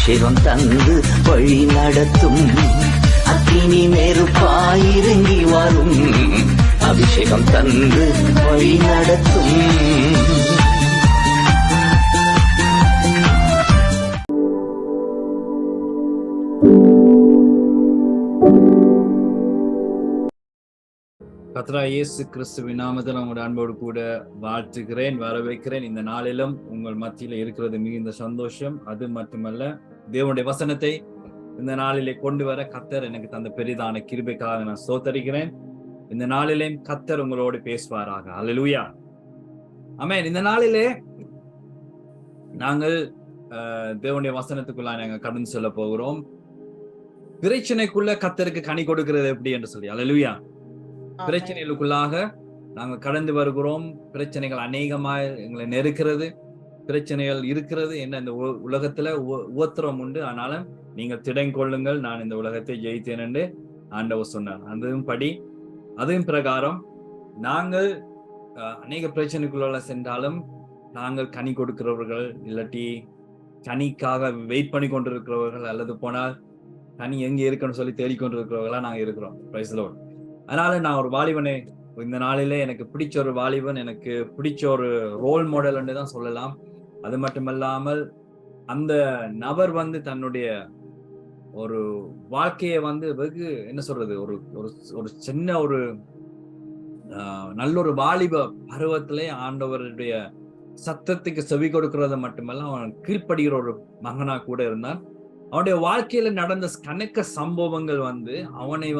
அபிஷேகம் தந்து வழி நடத்தும். அக்கினி நெருப்பாயிறங்கி வரும். அபிஷேகம் தந்து வழி நடத்தும். கர்த்தராகிய இயேசு கிறிஸ்துவின் நாமத்தில் உங்களுடைய அன்போடு கூட வாழ்த்துகிறேன், வரவேற்கிறேன். இந்த நாளிலும் உங்கள் மத்தியில இருக்கிறது மிகுந்த சந்தோஷம். அது மட்டுமல்ல, தேவனுடைய வசனத்தை இந்த நாளிலே கொண்டு வர கர்த்தர் எனக்கு தந்த பெரிதான கிருபைக்காக நான் ஸ்தோத்தரிக்கிறேன். இந்த நாளிலே கர்த்தர் உங்களோடு பேசுவாராக. அல்லேலூயா, ஆமென். இந்த நாளிலே நாங்கள் தேவனுடைய வசனத்துக்குள்ள நாங்கள் கடந்து செல்ல போகிறோம். பிரச்சனைக்குள்ள கர்த்தருக்கு கனி கொடுக்கிறது எப்படி என்று சொல்லி. அல்லேலூயா. பிரச்சனைகளுக்குள்ளாக நாங்கள் கடந்து வருகிறோம். பிரச்சனைகள் அநேகமாக எங்களை நெருக்கிறது, பிரச்சனைகள் இருக்கிறது. என்ன இந்த உலகத்துல உபத்திரம் உண்டு, ஆனாலும் நீங்கள் திடங்கொள்ளுங்கள், நான் இந்த உலகத்தை ஜெயித்தேன் என்று ஆண்டவர் சொன்னார். அதுவும் பிரகாரம் நாங்கள் அநேக பிரச்சனைக்குள்ள சென்றாலும் நாங்கள் கனி கொடுக்கிறவர்கள், இல்லாட்டி கனிக்காக வெயிட் பண்ணி கொண்டிருக்கிறவர்கள், அல்லது போனால் கனி எங்க இருக்குன்னு சொல்லி தேடிக்கொண்டிருக்கிறவர்களா நாங்கள் இருக்கிறோம். Praise the Lord. அதனால நான் ஒரு வாலிபனை இந்த நாளிலே எனக்கு பிடிச்ச ஒரு வாலிபன், எனக்கு பிடிச்ச ஒரு ரோல் மாடல் தான் சொல்லலாம். அது மட்டுமல்லாமல் அந்த நபர் தன்னுடைய ஒரு வாழ்க்கையை வெகு என்ன சொல்றது, ஒரு சின்ன ஒரு நல்ல ஒரு வாலிப பருவத்திலே ஆண்டவருடைய சத்தத்துக்கு செவி கொடுக்கிறது மட்டுமல்ல, அவன் கீழ்ப்படுகிற ஒரு மகனா கூட இருந்தான். அவனுடைய வாழ்க்கையில நடந்த கணக்க சம்பவங்கள் அவனை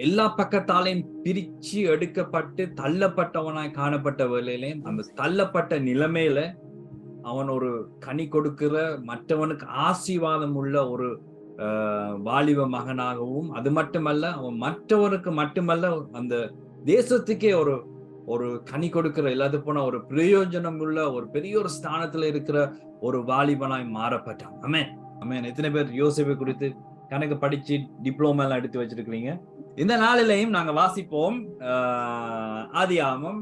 எல்லா பக்கத்தாலையும் பிரிச்சு எடுக்கப்பட்டு தள்ளப்பட்டவனாய் காணப்பட்ட வேளையிலையும் அந்த தள்ளப்பட்ட நிலைமையில அவன் ஒரு கனி கொடுக்கிற, மற்றவனுக்கு ஆசீர்வாதம் உள்ள ஒரு வாலிப மகனாகவும், அது மட்டுமல்ல அவன் மற்றவனுக்கு மட்டுமல்ல அந்த தேசத்துக்கே ஒரு கனி கொடுக்கிற, இல்லாத போன ஒரு பிரயோஜனம் உள்ள ஒரு பெரிய ஒரு ஸ்தானத்துல இருக்கிற ஒரு வாலிபனாய் மாறப்பட்டான். ஆமென், ஆமென். எத்தனை பேர் யோசேப்பை குறித்து கணக்கு படிச்சு டிப்ளோமா எல்லாம் எடுத்து வச்சிருக்கீங்க? இந்த நாளிலையும் நாங்க வாசிப்போம் ஆதியாகமம்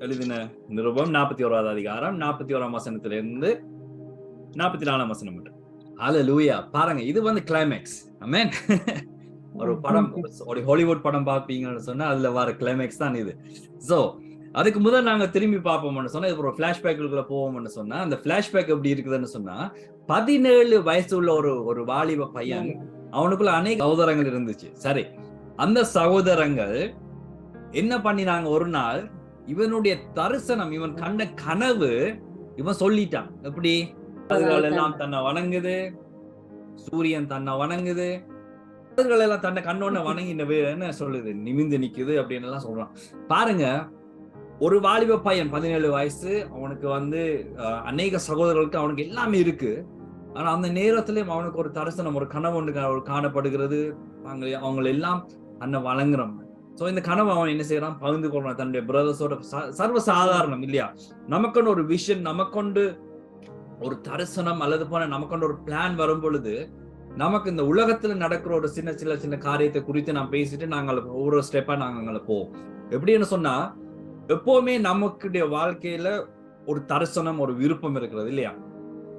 எழுதின நிருபம் 41வது அதிகாரம் 41ஆம் வசனத்திலிருந்து 44ஆம் வசனம் மட்டும். ஹல்லேலூயா. பாருங்க, இது கிளைமேக்ஸ். ஆமென். ஒரு படம், ஒரு ஹாலிவுட் படம் பார்ப்பீங்கன்னு சொன்னா அதுல வர கிளைமேக்ஸ் தான் இது. சோ அதுக்கு முதல் நாங்க திரும்பி பார்ப்போம்னு சொன்னா, இது ஒரு பிளாஷ்பேக்குள்ள போவோம்னு சொன்னா, அந்த பிளாஷ்பேக் எப்படி இருக்குதுன்னு சொன்னா, 17 வயசு உள்ள ஒரு வாலிப பையன், அவனுக்குள்ள அநேக சகோதரங்கள் இருந்துச்சு. சரி, அந்த சகோதரங்கள் என்ன பண்ணினாங்க, ஒரு நாள் இவனுடைய தரிசனம், இவன் கண்ட கனவு இவன் சொல்லிட்டான். எப்படி? அதுகள் எல்லாம் தன்னை வணங்குது, சூரியன் தன்னை வணங்குது, அதுகள் எல்லாம் தன்னை கண்ணோட வணங்கி என்ன சொல்லுது, நிமிந்து நிக்குது அப்படின்னு எல்லாம் சொல்றான். பாருங்க, ஒரு வாலிப பையன் 17 வயசு, அவனுக்கு அநேக சகோதரர்களுக்கு அவனுக்கு எல்லாமே இருக்கு. ஆனா அந்த நேரத்திலயும் அவனுக்கு ஒரு தரிசனம், ஒரு கனவு ஒன்று காணப்படுகிறது. அவங்க எல்லாம் அண்ணன் வழங்குறான். சோ இந்த கனவு அவன் என்ன செய்யறான், பகிர்ந்து கொள்றான் தன்னுடைய பிரதர்ஸோட. சர்வ சாதாரணம் இல்லையா? நமக்கொண்டு ஒரு விஷன், நமக்கொண்டு ஒரு தரிசனம், அல்லது போன நமக்கொண்டு ஒரு பிளான் வரும் பொழுது, நமக்கு இந்த உலகத்துல நடக்கிற ஒரு சின்ன காரியத்தை குறித்து நான் பேசிட்டு நாங்கள் ஒவ்வொரு ஸ்டெப்பா நாங்க போவோம். எப்படின்னு சொன்னா, எப்பவுமே நமக்குடைய வாழ்க்கையில ஒரு தரிசனம், ஒரு விருப்பம் இருக்கிறது இல்லையா?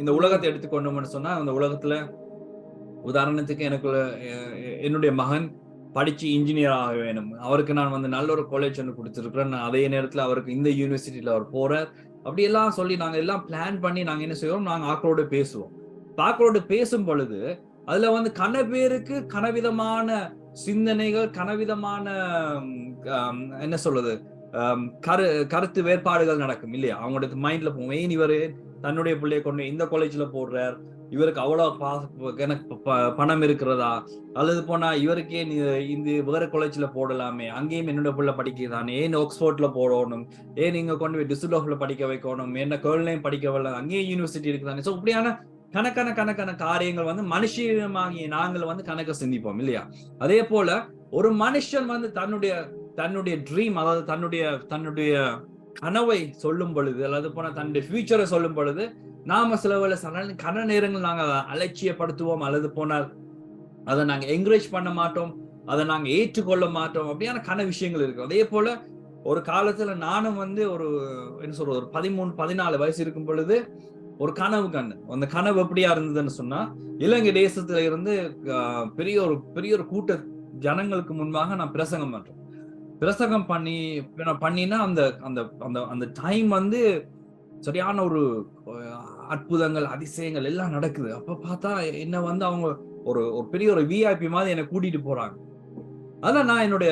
இந்த உலகத்தை எடுத்துக்கொண்டோம்னு சொன்னா, அந்த உலகத்துல உதாரணத்துக்கு என்னுடைய மகன் படிச்சு இன்ஜினியர் ஆக வேணும், அவருக்கு நான் நல்ல ஒரு காலேஜ் ஒன்று கொடுத்துருக்கிறேன், அதே நேரத்துல அவருக்கு இந்த யூனிவர்சிட்டியில அவர் போறார், அப்படி எல்லாம் சொல்லி நாங்க எல்லாம் பிளான் பண்ணி நாங்க என்ன செய்வோம், நாங்க ஆக்களோட பேசுவோம். ஆக்களோட பேசும் பொழுது அதுல கன பேருக்கு கனவிதமான சிந்தனைகள், கனவிதமான என்ன சொல்றது, கருத்து வேறுபாடுகள் நடக்கும் இல்லையா? அவங்களோட மைண்ட்ல போவோம், ஏன் இவரு தன்னுடைய பிள்ளைய கொண்டு இந்த காலேஜ்ல போடுறார், இவருக்கு அவ்வளவு பணம் இருக்கிறதா, அல்லது போனா இவருக்கே இந்த வேற காலேஜ்ல போடலாமே, அங்கேயும் என்னோட பிள்ளை படிக்கதானே, ஏன் ஆக்ஸ்போர்ட்ல போடணும், ஏன் நீங்க கொண்டு போய் டிசுல்டோஃப்ல படிக்க வைக்கணும், என்ன கேர்ள்லையும் படிக்க வரல, அங்கேயும் யூனிவர்சிட்டி இருக்குதானே. சோ இப்படியான கணக்கான காரியங்கள் மனுஷமாகிய நாங்கள் கணக்க சிந்திப்போம் இல்லையா? அதே போல ஒரு மனுஷன் தன்னுடைய ட்ரீம், அதாவது தன்னுடைய கனவை சொல்லும் பொழுது, அல்லது போன தன்னுடைய ஃபியூச்சரை சொல்லும் பொழுது, நாம சில வேளை கன நேரங்கள் நாங்க அலட்சியப்படுத்துவோம், அல்லது போனால் அதை நாங்க என்கரேஜ் பண்ண மாட்டோம், அதை நாங்க ஏற்றுக்கொள்ள மாட்டோம். அப்படியான கன விஷயங்கள் இருக்கு. அதே போல ஒரு காலத்துல நானும் ஒரு என்ன சொல்றது, ஒரு 13-14 வயசு இருக்கும் பொழுது ஒரு கனவு கண்டு. அந்த கனவு எப்படியா இருந்ததுன்னு சொன்னா, இலங்கை தேசத்துல இருந்து பெரிய ஒரு கூட்ட ஜனங்களுக்கு முன்பாக நான் பிரசங்கம் பண்றேன். பிரசங்கம் பண்ணினா அந்த அந்த அந்த அந்த டைம் வந்து சரியான ஒரு அற்புதங்கள், அதிசயங்கள் எல்லாம் நடக்குது. அப்ப பார்த்தா என்ன வந்து அவங்க ஒரு பெரிய ஒரு விஐபி மாதிரி என்னை கூட்டிட்டு போறாங்க. அதான் நான் என்னுடைய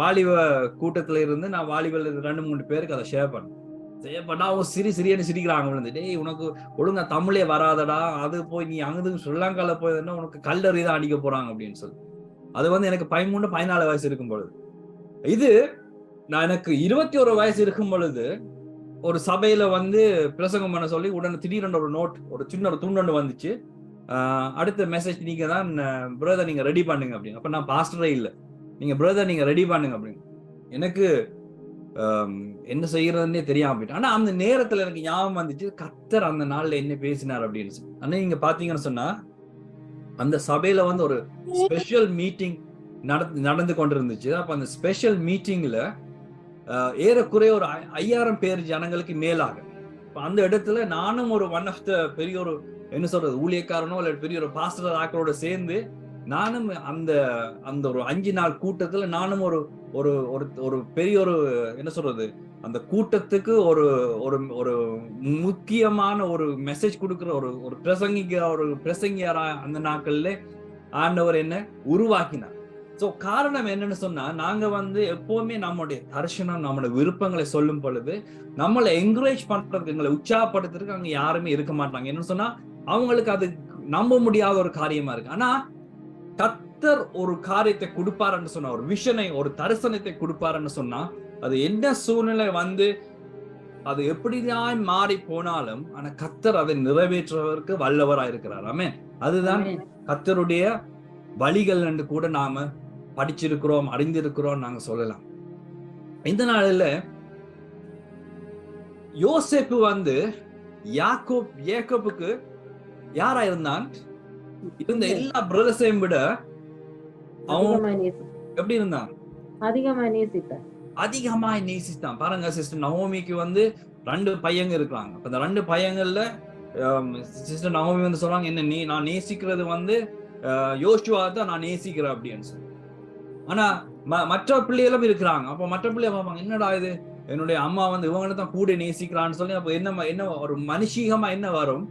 வாலிப கூட்டத்துல இருந்து நான் வாலிபல் 2-3 பேருக்கு அதை ஷேர் பண்ணா அவங்க சிரின்னு சிரிக்கிறாங்க. விழுந்து, டேய் உனக்கு ஒழுங்கா தமிழே வராதடா, அது போய் நீ அங்கிருந்து ஸ்ரீலங்கால போயிருந்தா உனக்கு கல்லறி தான் அடிக்க போறாங்க அப்படின்னு சொல்லி. அது வந்து எனக்கு 13-14 வயசு இருக்கும் பொழுது. இது நான் எனக்கு 21 வயசு இருக்கும் பொழுது ஒரு சபையில வந்து பிரசங்கம் பண்ண சொல்லி உடனே திடீரென்று ஒரு நோட், ஒரு சின்ன ஒரு துண்டு வந்துச்சு. அடுத்த மெசேஜ் நீங்க தான் பிரதர், நீங்க ரெடி பண்ணுங்க அப்படின்னு. அப்ப நான் பாஸ்டரே இல்லை, நீங்க பிரதர் நீங்க ரெடி பண்ணுங்க அப்படின்னு. எனக்கு என்ன செய்யறதுன்னே தெரியாம போயிட்டு. ஆனா அந்த நேரத்துல எனக்கு ஞாபகம் வந்துச்சு, கர்த்தர் அந்த நாள்ல என்ன பேசினார் அப்படின்னு சொல்லி. ஆனா நீங்க பாத்தீங்கன்னு சொன்னா அந்த சபையில வந்து ஒரு ஸ்பெஷல் மீட்டிங் நடந்து கொண்டிருந்துச்சு. அப்ப அந்த ஸ்பெஷல் மீட்டிங்ல ஏறக்குறைய ஒரு 5000 பேர் ஜனங்களுக்கு மேலாக. அந்த இடத்துல நானும் ஒரு ஒன் ஆஃப் த பெரிய ஒரு என்ன சொல்றது ஊழியக்காரனோ இல்ல பெரிய ஒரு பாஸ்டர் ஆக்களோட சேர்ந்து நானும் அந்த அந்த ஒரு 5 நாள் கூட்டத்துல நானும் ஒரு ஒரு ஒரு பெரிய ஒரு என்ன சொல்றது அந்த கூட்டத்துக்கு ஒரு ஒரு ஒரு முக்கியமான ஒரு மெசேஜ் கொடுக்கிற ஒரு பிரசங்கியாரா அந்த நாட்கள்ல ஆண்டவர் என்ன உருவாக்கினார். சோ காரணம் என்னன்னு சொன்னா, நாங்க வந்து எப்பவுமே நம்முடைய தரிசனம், நம்முடைய விருப்பங்களை சொல்லும் பொழுது நம்மளை என்கரேஜ் பண்றதுக்கு, எங்களை உற்சாகப்படுத்துறதுக்கு அங்க யாருமே இருக்க மாட்டாங்க. என்னன்னு சொன்னா அவங்களுக்கு அது நம்ப முடியாத ஒரு காரியமா இருக்கு. ஆனா கர்த்தர் ஒரு காரியத்தை கொடுப்பாருன்னு சொன்னா, ஒரு விஷனை, ஒரு தரிசனத்தை கொடுப்பாருன்னு சொன்னா, அது என்ன சூழ்நிலை வந்து அது எப்படிதான் மாறி போனாலும் ஆனா கர்த்தர் அதை நிறைவேற்றுவதற்கு வல்லவராய் இருக்கிறார். ஆமென். அதுதான் கர்த்தருடைய வழிகள் என்று கூட நாம படிச்சிருக்கிறோம், அறிந்திருக்கிறோம் நாங்க சொல்லலாம். இந்த நாளில யோசேப்பு வந்து யாக்கோபுக்கு யாரா இருந்தான்? இருந்த எல்லா பிரதர்ஸையும் விட அவன் எப்படி இருந்தான்? அதிகமாய் நேசித்தான். பாருங்க சிஸ்டர் நவோமிக்கு வந்து 2 பையங்க இருக்காங்க. அப்ப இந்த 2 பையங்கள்ல சிஸ்டர் நவோமி வந்து சொல்றாங்க, என்ன நான் நேசிக்கிறது வந்து யோசுவா தான் நான் நேசிக்கிறேன் அப்படின்னு சொல்லி. ஆனா மற்ற பிள்ளைகளும் இருக்கிறாங்க. அப்ப மற்ற பிள்ளைய பார்ப்பாங்க, என்னடா இது என்னுடைய அம்மா வந்து இவங்களை தான் கூட நேசிக்கிறான்னு சொல்லி. அப்ப என்ன ஒரு மனுஷீகமா என்ன வரும்?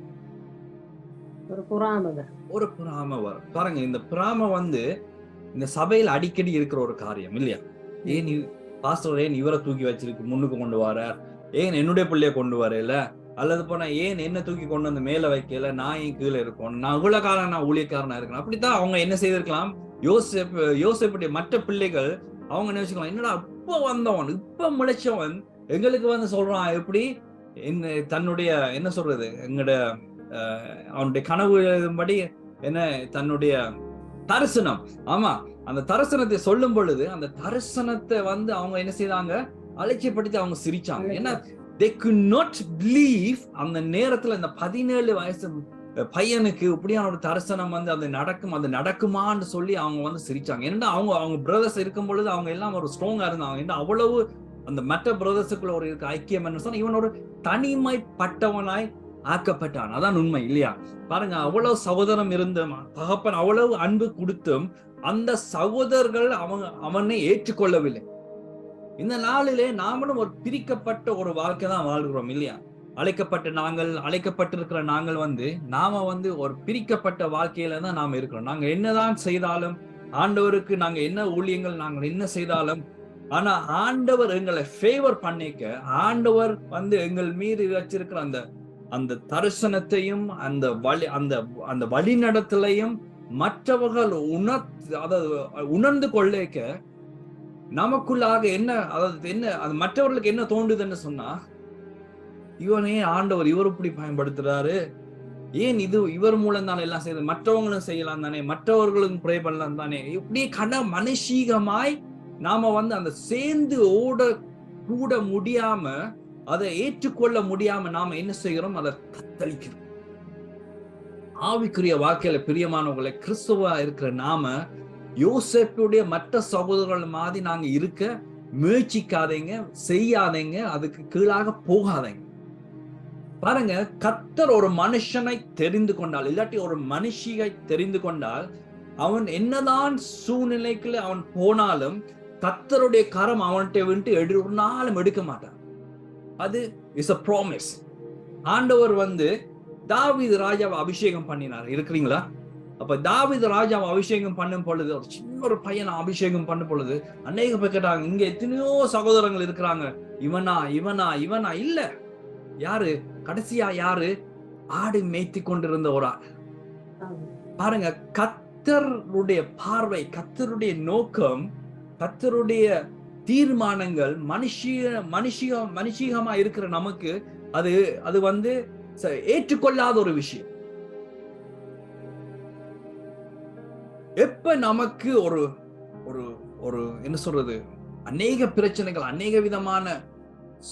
ஒரு புறாம வரும். பாருங்க இந்த புறாம வந்து இந்த சபையில் அடிக்கடி இருக்கிற ஒரு காரியம் இல்லையா? ஏன் பாஸ்டர் ஏன் இவரை தூக்கி வச்சிருக்கு முன்னுக்கு கொண்டு வர, ஏன் என்னுடைய பிள்ளைய கொண்டு வரல, அல்லது போனா ஏன் என்ன தூக்கி கொண்டு வந்து மேல வைக்கல, நான் ஏன் கீழே இருக்கணும், நான் உலகாரன் நான் ஊழியக்காரனா இருக்கணும். அப்படித்தான் அவங்க என்ன செய்திருக்கலாம். யோசேப்புடைய மற்ற பிள்ளைகள் அவங்க நினைச்சுக்கலாம், என்னடா இப்ப வந்தவன், இப்ப முளைச்சவன் எங்களுக்கு வந்து சொல்றான், எப்படி என்ன தன்னுடைய என்ன சொல்றது எங்களுடைய அவனுடைய கனவுபடி என்ன தன்னுடைய தரிசனம். ஆமா, அந்த தரிசனத்தை சொல்லும் பொழுது அந்த தரிசனத்தை வந்து அவங்க என்ன செய்தாங்க, அலட்சியப்படுத்தி அவங்க சிரிச்சாங்க. ஏன்னா they could not believe அந்த நேரத்துல இந்த 17 வயசு பையனுக்கு இப்படியான ஒரு தரிசனம் வந்து அது நடக்குமான்னு சொல்லி அவங்க வந்து சிரிச்சாங்க. ஏன்னா அவங்க பிரதர்ஸ் இருக்கும் பொழுது அவங்க எல்லாம் ஒரு ஸ்ட்ராங்கா இருந்தாங்க. ஏன்னா அவ்வளவு அந்த மற்ற பிரதர்ஸுக்குள்ள ஒரு இருக்க ஐக்கியம் என்ன சொன்னா, இவன் ஒரு தனிமைப்பட்டவனாய் ஆக்கப்பட்டான். அதான் உண்மை இல்லையா? பாருங்க, அவ்வளவு சகோதரம் இருந்தும் தகப்பன் அவ்வளவு அன்பு கொடுத்தும் அந்த சகோதரர்கள் அவனை ஏற்றுக்கொள்ளவில்லை. இந்த நாளிலே நாமளும் ஒரு பிரிக்கப்பட்ட ஒரு வாழ்க்கை தான் வாழ்கிறோம் இல்லையா? அழைக்கப்பட்டிருக்கிற நாங்கள் வந்து நாம வந்து ஒரு பிரிக்கப்பட்ட வாழ்க்கையில தான் நாம இருக்கிறோம். நாங்க என்னதான் செய்தாலும் ஆண்டவருக்கு நாங்க என்ன ஊழியங்கள் நாங்கள் என்ன செய்தாலும், ஆனா ஆண்டவர் எங்களை ஃபேவர் பண்ணிக்க, ஆண்டவர் வந்து எங்கள் மீது வச்சிருக்கிற அந்த தரிசனத்தையும் அந்த வழி நடத்தலையும் மற்றவர்கள் உணர்ந்து கொள்ளைக்க நமக்குள்ளாக என்ன, அதாவது என்ன அது மற்றவர்களுக்கு என்ன தோன்றுதுன்னு சொன்னா, இவனே ஆண்டவர் இவர் இப்படி பயன்படுத்துறாரு, ஏன் இவர் மூலம் தானே எல்லாம் செய்யுது, மற்றவங்களும் செய்யலாம் தானே, மற்றவர்களும் ப்ரே பண்ணலாம் தானே, இப்படியே மனுஷீகமாய் நாம வந்து அந்த சேர்ந்து ஓட கூட முடியாம, அதை ஏற்றுக்கொள்ள முடியாம நாம என்ன செய்கிறோம், அதை தத்தளிக்கிறோம். ஆவிக்குரிய வாழ்க்கையில பிரியமானவர்களை, கிறிஸ்துவா இருக்கிற நாம யோசேப்புடைய மற்ற சகோதரர்கள் மாதிரி நாங்க இருக்க முயற்சிக்காதீங்க, செய்யாதீங்க, அதுக்கு கீழாக போகாதீங்க. பாருங்க, கர்த்தர் ஒரு மனுஷனை தெரிந்து கொண்டால், இல்லாட்டி ஒரு மனுஷியை தெரிந்து கொண்டால், அவன் என்னதான் சூழ்நிலைக்குள்ள அவன் போனாலும் கர்த்தருடைய கரம் அவன்கிட்ட விட்டு ஒரு நாளும் எடுக்க மாட்டான். அது இஸ் a promise. ஆண்டவர் தாவீது ராஜாவை அபிஷேகம் பண்ணினார். இருக்கிறீங்களா? அப்ப தாவீது ராஜாவை அபிஷேகம் பண்ணும் பொழுது, ஒரு சின்ன ஒரு பையனை அபிஷேகம் பண்ணும் பொழுது அநேக பேர் கேட்டாங்க, இங்க எத்தனையோ சகோதரங்கள் இருக்கிறாங்க, இவனா இவனா இவனா? இல்ல. யாரு கடைசியா? யாரு? ஆடு மேய்த்தி கொண்டிருந்த ஒரு ஆள். பாருங்க, கர்த்தருடைய பார்வை, கர்த்தருடைய நோக்கம், கர்த்தருடைய தீர்மானங்கள் மனுஷிகமா இருக்கிற நமக்கு அது ஏற்றுக்கொள்ளாத ஒரு விஷயம். எப்ப நமக்கு ஒரு ஒரு ஒரு என்ன சொல்றது, அநேக பிரச்சனைகள், அநேக விதமான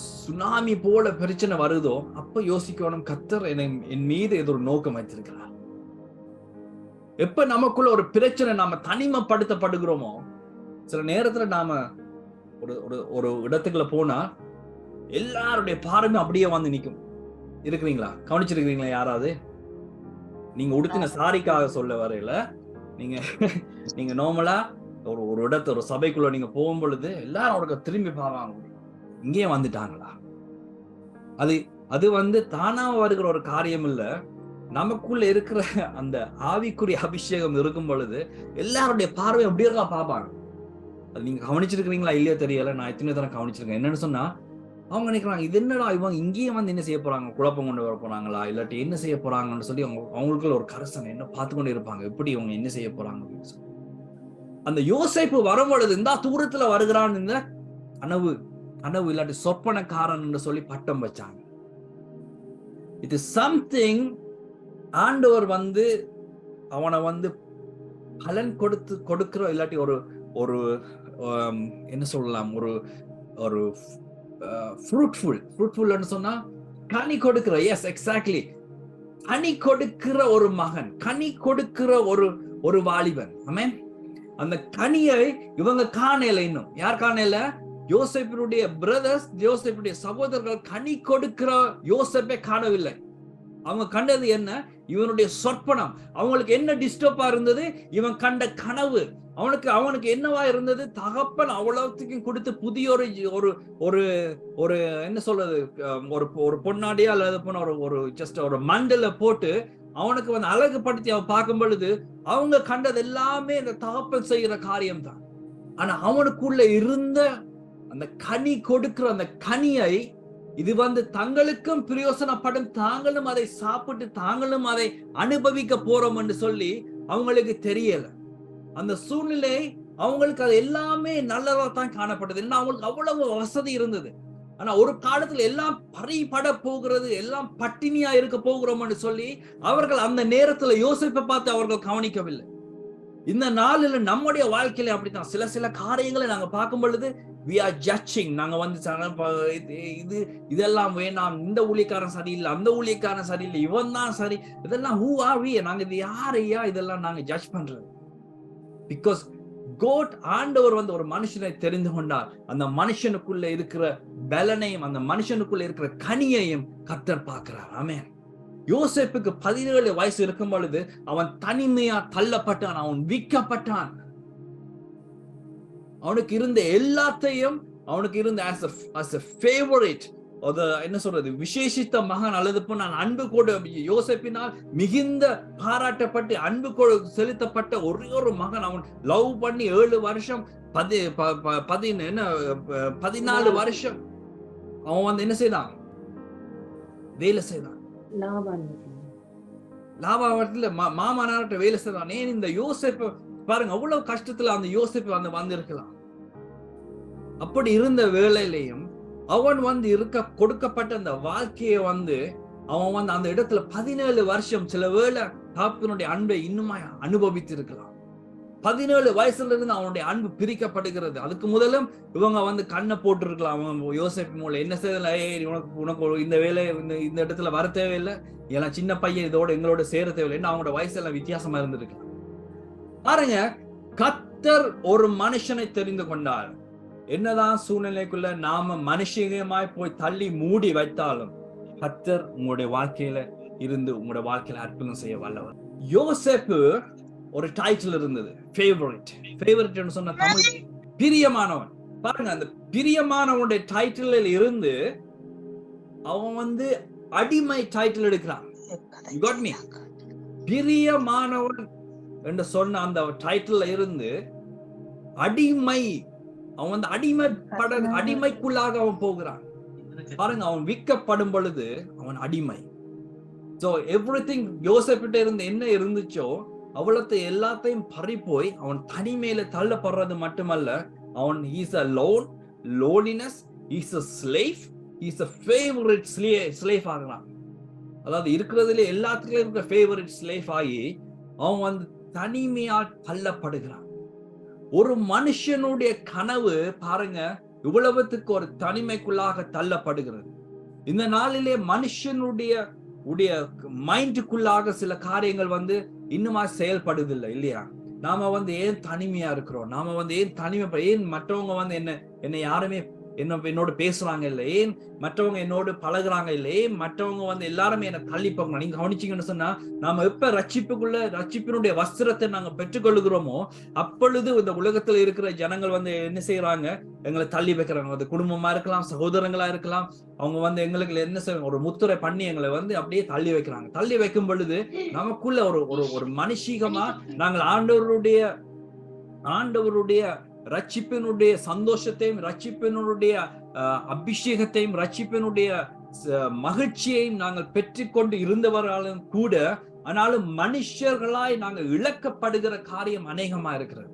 சுனாமி போல பிரச்சனை வருதோ, அப்ப யோசிக்கணும், கர்த்தர் என் மீது ஏதோ ஒரு நோக்கம் வைத்திருக்கிறார். எப்ப நமக்குள்ள ஒரு பிரச்சனை நாம தனிமைப்படுத்தப்படுகிறோமோ, சில நேரத்துல நாம ஒரு இடத்துக்குள்ள போனா எல்லாருடைய பார்வையும் அப்படியே நிக்கும். இருக்கிறீங்களா? கவனிச்சிருக்கீங்களா யாராவது? நீங்க உடுத்தின சாரிக்காக சொல்ல வரையில, நீங்க நார்மலா ஒரு இடத்துல ஒரு சபைக்குள்ள நீங்க போகும் பொழுது எல்லாரும் திரும்பி பாவாங்க, இங்கே வந்துட்டாங்களா? அது தானா வருகிற ஒரு காரியம் இல்ல. நமக்குள்ள இருக்கிற அந்த ஆவிக்குரிய அபிஷேகம் இருக்கும் பொழுது எல்லாருடைய பார்வை அப்படியே பார்ப்பாங்க. அது நீங்க கவனிச்சிருக்கிறீங்களா இல்லையோ தெரியல, நான் எத்தனை தரம் கவனிச்சிருக்கேன். என்னன்னு சொன்னா, அவங்க நினைக்கிறாங்க, இது என்னடா இவங்க இங்கேயே என்ன செய்ய போறாங்க, குழப்பம் கொண்டு வர போறாங்களா, இல்லாட்டி என்ன செய்ய போறாங்கன்னு சொல்லி அவங்களுக்குள்ள ஒரு கரசனை என்ன பார்த்து கொண்டு இருப்பாங்க, எப்படி இவங்க என்ன செய்ய போறாங்க அப்படின்னு சொல்லி. அந்த யோசேப்பு வரும் பொழுது இந்த தூரத்துல வருகிறான், இந்த கனவு இல்லாட்டி சொப்பனக்காரன் என்று சொல்லி பட்டம் வச்சாங்க. இது சம்திங் ஆண்டவர் அவனை பலன் கொடுக்கிற, இல்லாட்டி ஒரு என்ன சொல்லலாம், ஒரு ஃப்ரூட்ஃபுல் சொன்னா கனி கொடுக்கிற, எஸ் எக்ஸாக்ட்லி, கனி கொடுக்கிற ஒரு மகன், கனி கொடுக்கிற ஒரு வாலிபன். ஆமென். அந்த கனியை இவங்க காணல. இன்னும் யார் காணல? யோசேப்பினுடைய பிரதர்ஸ், யோசேப்புடைய சகோதரர்கள் கனி கொடுக்கிற யோசேப்பை காணவில்லை. அவங்க கண்டது என்ன? இவனுடைய சொற்பனம். அவங்களுக்கு என்ன டிஸ்டர்பா இருந்தது? இவன் கண்ட கனவு. அவனுக்கு என்னவா இருந்தது? தகப்பன் அவ்வளவுக்கும் கொடுத்து புதிய ஒரு என்ன சொல்றது, ஒரு பொன்னாடியா அல்லது ஒரு ஜஸ்ட் ஒரு மண்டல போட்டு அவனுக்கு அழகுபடுத்தி அவன் பார்க்கும் பொழுது அவங்க கண்டது எல்லாமே இந்த தகப்பன் செய்கிற காரியம் தான். ஆனா அவனுக்குள்ள இருந்த அந்த கனி கொடுக்கிற அந்த கனியை, இது தங்களுக்கும் பிரயோசனப்படும், தாங்களும் அதை சாப்பிட்டு தாங்களும் அதை அனுபவிக்க போறோம் என்று சொல்லி அவங்களுக்கு தெரியல. அந்த சூழ்நிலை அவங்களுக்கு அது எல்லாமே நல்லதா தான் காணப்பட்டது. ஏன்னா அவங்களுக்கு அவ்வளவு வசதி இருந்தது. ஆனா ஒரு காலத்துல எல்லாம் பறிபட போகிறது, எல்லாம் பட்டினியா இருக்க போகிறோம் என்று சொல்லி அவர்கள் அந்த நேரத்துல யோசிப்பை பார்த்து அவர்கள் கவனிக்கவில்லை. இந்த நாளில் நம்முடைய வாழ்க்கையில அப்படித்தான் சில காரியங்களை நாங்க பார்க்கும் பொழுது we are judging. நாங்க இதெல்லாம் வேணாம், இந்த ஊழியக்காரன் சரியில்லை, அந்த ஊழியக்காரன் சரியில்லை, இவன் தான் சரி, இதெல்லாம் who are we? நாங்க இது யாரையா இதெல்லாம் நாங்க ஜட்ஜ் பண்றது? பிகாஸ் கோட் ஆண்டவர் ஒரு மனுஷனை தெரிந்து கொண்டார், அந்த மனுஷனுக்குள்ள இருக்கிற பலனையும் அந்த மனுஷனுக்குள்ள இருக்கிற கனியையும் கர்த்தர் பார்க்கிறார். ஆமென். யோசேப்புக்கு 17 வயசு இருக்கும் பொழுது அவன் தனிமையா தள்ளப்பட்டான், அவன் விற்கப்பட்டான். அவனுக்கு இருந்த எல்லாத்தையும், அவனுக்கு இருந்த as a favorite, என்ன சொல்றது, விசேஷித்த மகன் அல்லது நான் அன்பு கூட யோசேப்பினால் மிகுந்த பாராட்டப்பட்டு அன்பு செலுத்தப்பட்ட ஒரே ஒரு மகன். அவன் லவ் பண்ணி 7 வருஷம் 14 வருஷம் அவன் என்ன செய்தான்? வேலை செய்தான். லாபாவத்துல மாமனார்ட்ட வேலை செய்தான். ஏன் இந்த யோசேப்பு பாருங்க, அவ்வளவு கஷ்டத்துல அந்த யோசேப்பு வந்திருக்கலாம். அப்படி இருந்த வேளையிலையும் அவன் கொடுக்கப்பட்ட அந்த வாழ்க்கையை அவன் அந்த இடத்துல 17 வருஷம் சில வேளை தகப்பனுடைய அன்பை இன்னுமா அனுபவித்து இருக்கலாம். 17 வயசுல இருந்து அவனுடைய அன்பு பிரிக்கப்படுகிறது. அதுக்கு முதலும் இவங்க கண்ணை போட்டு இருக்கலாம். அவங்க யோசேப்பு மூலம் என்ன செய்யல, உனக்கு இந்த வேலை இந்த இடத்துல வர தேவையில்லை, எல்லாம் சின்ன பையன் இதோட எங்களோட சேர தேவையில்லை, அவங்களோட வயசு எல்லாம் வித்தியாசமா இருந்திருக்கலாம். பாருங்க, கர்த்தர் ஒரு மனுஷனை தெரிந்து கொண்டார். என்னதான் சூழ்நிலைக்குள்ள நாம மனுஷமாய் போய் தள்ளி மூடி வைத்தாலும், கர்த்தர் உங்களுடைய வாழ்க்கையில இருந்து உங்களுடைய வாழ்க்கையில அற்புதம் செய்ய வல்லவர். யோசேப்பு ஒரு டைட்டில் இருந்தது, ஃபேவரட் சொன்ன தமிழ் பிரியமானவன். பாருங்க, அந்த பிரியமானவனுடைய டைட்டில் இருந்து அவன் அடிமை டைட்டில் எடுக்கிறான். You got me? பிரியமானவன் என்று சொன்ன அந்த டைட்டில் இருந்து அடிமை, அவன் அடிமைக்குள்ளாக அவன் போகிறான். பாருங்க, அவன் விற்கப்படும் பொழுது அவன் அடிமை. சோ எவ்ரிதிங் யோசேப்பிட்ட இருந்து என்ன இருந்துச்சோ அவ்வளவு எல்லாத்தையும் பறி போய் அவன் தனிமையில தள்ளப்படுறது மட்டுமல்ல, அவன் is a loneliness, is a slave, is a favorite slave ஆகிறான். அதாவது இருக்கிறதுல எல்லாத்துலயும் இருக்கிற ஃபேவரட் ஸ்லேவ் ஆகி அவன் தனிமையால் தள்ளப்படுகிறான். ஒரு மனுஷனுடைய கனவு பாருங்க இவ்வளவுத்துக்கு ஒரு தனிமைக்குள்ளாக தள்ளப்படுகிறது. இந்த நாளிலே மனுஷனுடைய மைண்டுக்குள்ளாக சில காரியங்கள் இன்னுமா செயல்படுதில்லை இல்லையா? நாம ஏன் தனிமையா இருக்கிறோம், நாம ஏன் தனிமை, ஏன் மற்றவங்க என்னை யாருமே என்னோட பேசுறாங்க இல்ல, ஏன் மற்றவங்க என்னோடு பழகுறாங்க இல்ல, ஏன் மற்றவங்க எல்லாருமே என்ன தள்ளி போகணும். நீங்க கவனிச்சீங்கன்னு சொன்னா, நாம எப்ப ரட்சிப்பினுடைய வஸ்திரத்தை நாங்க பெற்றுக்கொள்கிறோமோ அப்பொழுது இந்த உலகத்துல இருக்கிற ஜனங்கள் என்ன செய்யறாங்க, எங்களை தள்ளி வைக்கிறாங்க. அது குடும்பமா இருக்கலாம், சகோதரங்களா இருக்கலாம், அவங்க எங்களுக்கு என்ன செய்வாங்க, ஒரு முத்திரை பண்ணி எங்களை அப்படியே தள்ளி வைக்கிறாங்க. தள்ளி வைக்கும் பொழுது நமக்குள்ள ஒரு மனுஷீகமா நாங்கள் ஆண்டவருடைய ரட்சிப்பினுடைய சந்தோஷத்தையும், ரட்சிப்பினுடைய அபிஷேகத்தையும், ரட்சிப்பினுடைய மகிழ்ச்சியையும் நாங்கள் பெற்றுக்கொண்டு இருந்தவர்களும் கூட, ஆனாலும் மனுஷர்களாய் நாங்கள் இழக்கப்படுகிற காரியம் அநேகமா இருக்கிறது.